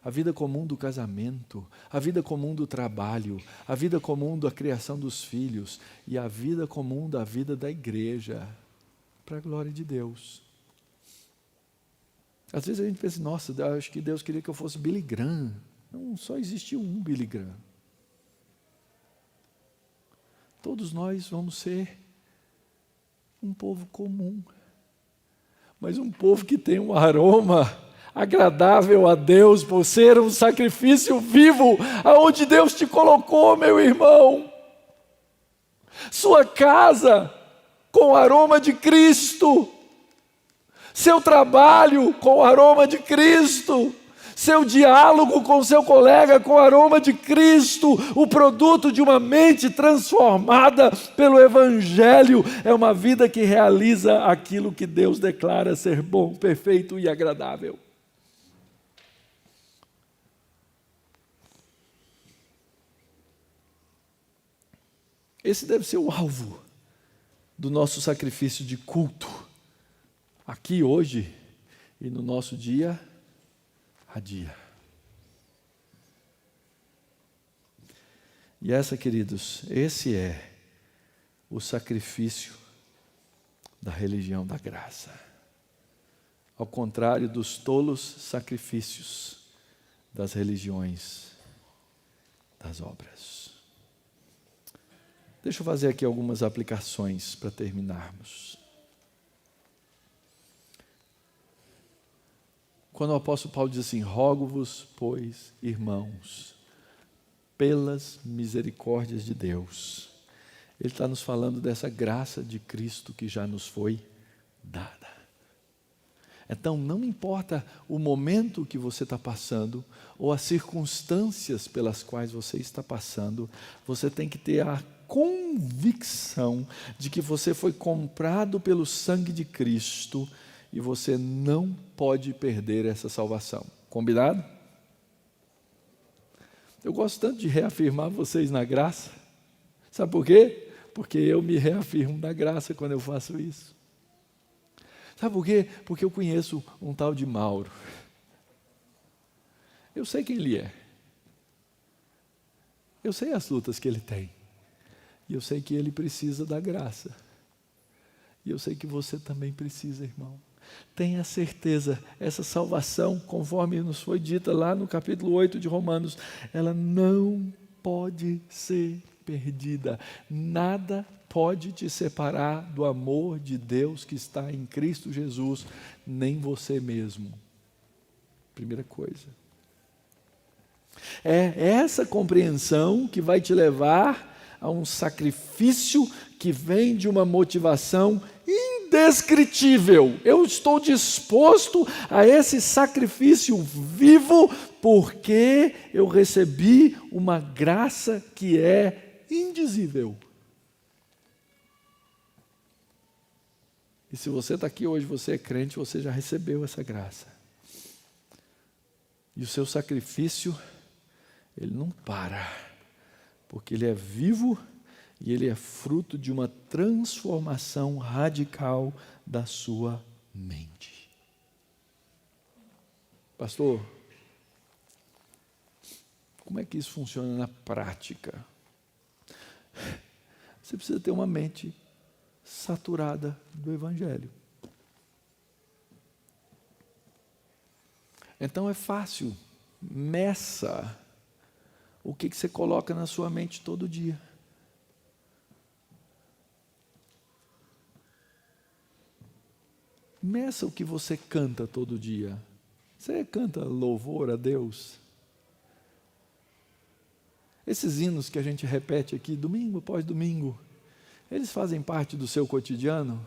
Speaker 1: a vida comum do casamento, a vida comum do trabalho, a vida comum da criação dos filhos e a vida comum da vida da igreja, para a glória de Deus. Às vezes a gente pensa: nossa, acho que Deus queria que eu fosse Billy Graham. Não, só existe um Billy Graham. Todos nós vamos ser um povo comum, mas um povo que tem um aroma agradável a Deus, por ser um sacrifício vivo, aonde Deus te colocou, meu irmão. Sua casa com o aroma de Cristo. Seu trabalho com o aroma de Cristo. Seu diálogo com seu colega com o aroma de Cristo. O produto de uma mente transformada pelo Evangelho é uma vida que realiza aquilo que Deus declara ser bom, perfeito e agradável. Esse deve ser o alvo do nosso sacrifício de culto, aqui hoje e no nosso dia a dia. E queridos, esse é o sacrifício da religião da graça. Ao contrário dos tolos sacrifícios das religiões das obras. Deixa eu fazer aqui algumas aplicações para terminarmos. Quando o apóstolo Paulo diz assim, rogo-vos, pois, irmãos, pelas misericórdias de Deus, ele está nos falando dessa graça de Cristo que já nos foi dada. Então, não importa o momento que você está passando, ou as circunstâncias pelas quais você está passando, você tem que ter a convicção de que você foi comprado pelo sangue de Cristo e você não pode perder essa salvação. Combinado? Eu gosto tanto de reafirmar vocês na graça. Sabe por quê? Porque eu me reafirmo na graça quando eu faço isso. Sabe por quê? Porque eu conheço um tal de Mauro. Eu sei quem ele é. Eu sei as lutas que ele tem. E eu sei que ele precisa da graça. E eu sei que você também precisa, irmão. Tenha certeza, essa salvação, conforme nos foi dita lá no capítulo 8 de Romanos, ela não pode ser perdida. Nada pode te separar do amor de Deus que está em Cristo Jesus, nem você mesmo. Primeira coisa. É essa compreensão que vai te levar a um sacrifício que vem de uma motivação indescritível. Eu estou disposto a esse sacrifício vivo porque eu recebi uma graça que é indizível. E se você está aqui hoje, você é crente, você já recebeu essa graça. E o seu sacrifício, ele não para, porque ele é vivo e ele é fruto de uma transformação radical da sua mente. Pastor, como é que isso funciona na prática? Você precisa ter uma mente saturada do Evangelho. Então é fácil, meça o que você coloca na sua mente todo dia. Meça o que você canta todo dia. Você canta louvor a Deus? Esses hinos que a gente repete aqui, domingo após domingo, eles fazem parte do seu cotidiano?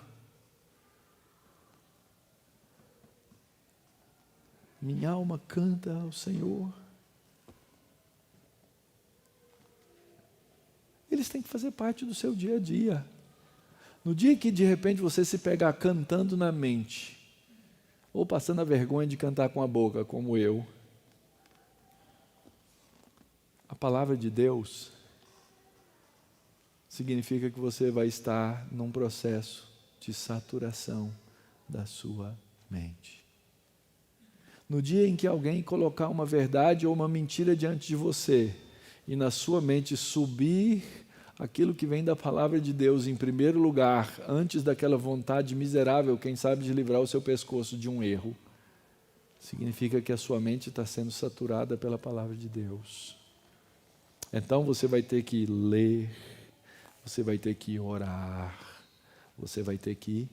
Speaker 1: Minha alma canta ao Senhor. Eles têm que fazer parte do seu dia a dia. No dia que de repente você se pegar cantando na mente, ou passando a vergonha de cantar com a boca, como eu, a palavra de Deus significa que você vai estar num processo de saturação da sua mente. No dia em que alguém colocar uma verdade ou uma mentira diante de você, e na sua mente subir aquilo que vem da palavra de Deus em primeiro lugar, antes daquela vontade miserável, quem sabe, de livrar o seu pescoço de um erro, significa que a sua mente está sendo saturada pela palavra de Deus. Então você vai ter que ler, você vai ter que orar, você vai ter que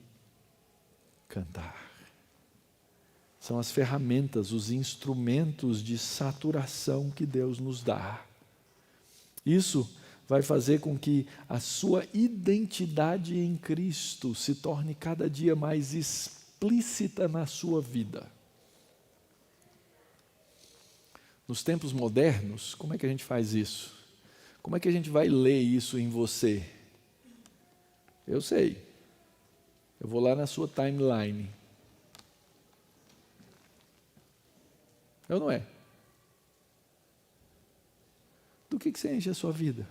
Speaker 1: cantar. São as ferramentas, os instrumentos de saturação que Deus nos dá. Isso vai fazer com que a sua identidade em Cristo se torne cada dia mais explícita na sua vida. Nos tempos modernos, como é que a gente faz isso? Como é que a gente vai ler isso em você? Eu sei. Eu vou lá na sua timeline. Eu não é. Do que você enche a sua vida?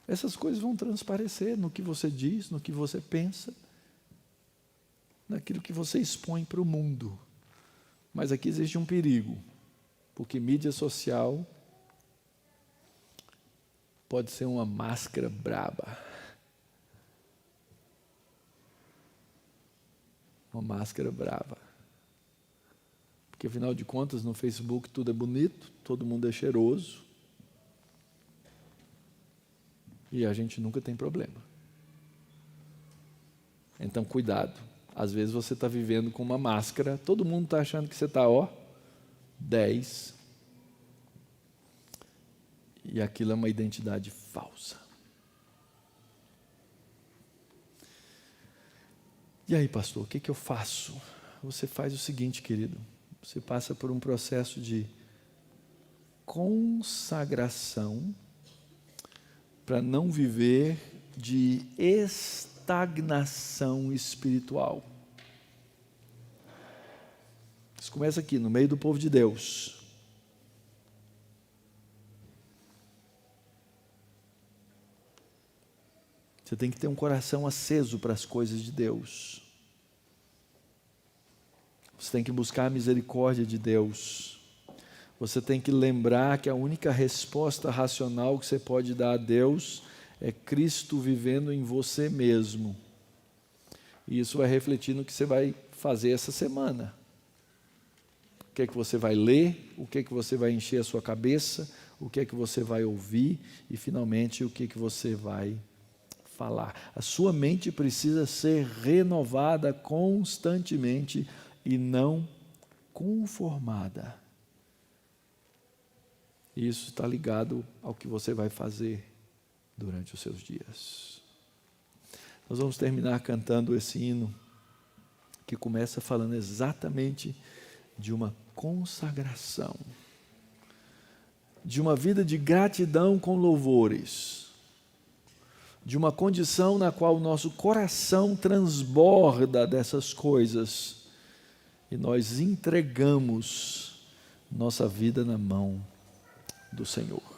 Speaker 1: Essas coisas vão transparecer no que você diz, no que você pensa, naquilo que você expõe para o mundo. Mas aqui existe um perigo, porque mídia social pode ser uma máscara braba. Uma máscara brava. Porque, afinal de contas, no Facebook tudo é bonito, todo mundo é cheiroso. E a gente nunca tem problema. Então, cuidado. Às vezes você está vivendo com uma máscara, todo mundo está achando que você está, 10. E aquilo é uma identidade falsa. E aí, pastor, o que eu faço? Você faz o seguinte, querido. Você passa por um processo de consagração para não viver de estagnação espiritual. Isso começa aqui, no meio do povo de Deus. Você tem que ter um coração aceso para as coisas de Deus. Você tem que buscar a misericórdia de Deus. Você tem que lembrar que a única resposta racional que você pode dar a Deus é Cristo vivendo em você mesmo. E isso vai refletir no que você vai fazer essa semana. O que é que você vai ler, o que é que você vai encher a sua cabeça, o que é que você vai ouvir e, finalmente, o que é que você vai falar. A sua mente precisa ser renovada constantemente e não conformada. Isso está ligado ao que você vai fazer durante os seus dias. Nós vamos terminar cantando esse hino que começa falando exatamente de uma consagração, de uma vida de gratidão com louvores, de uma condição na qual o nosso coração transborda dessas coisas e nós entregamos nossa vida na mão do Senhor.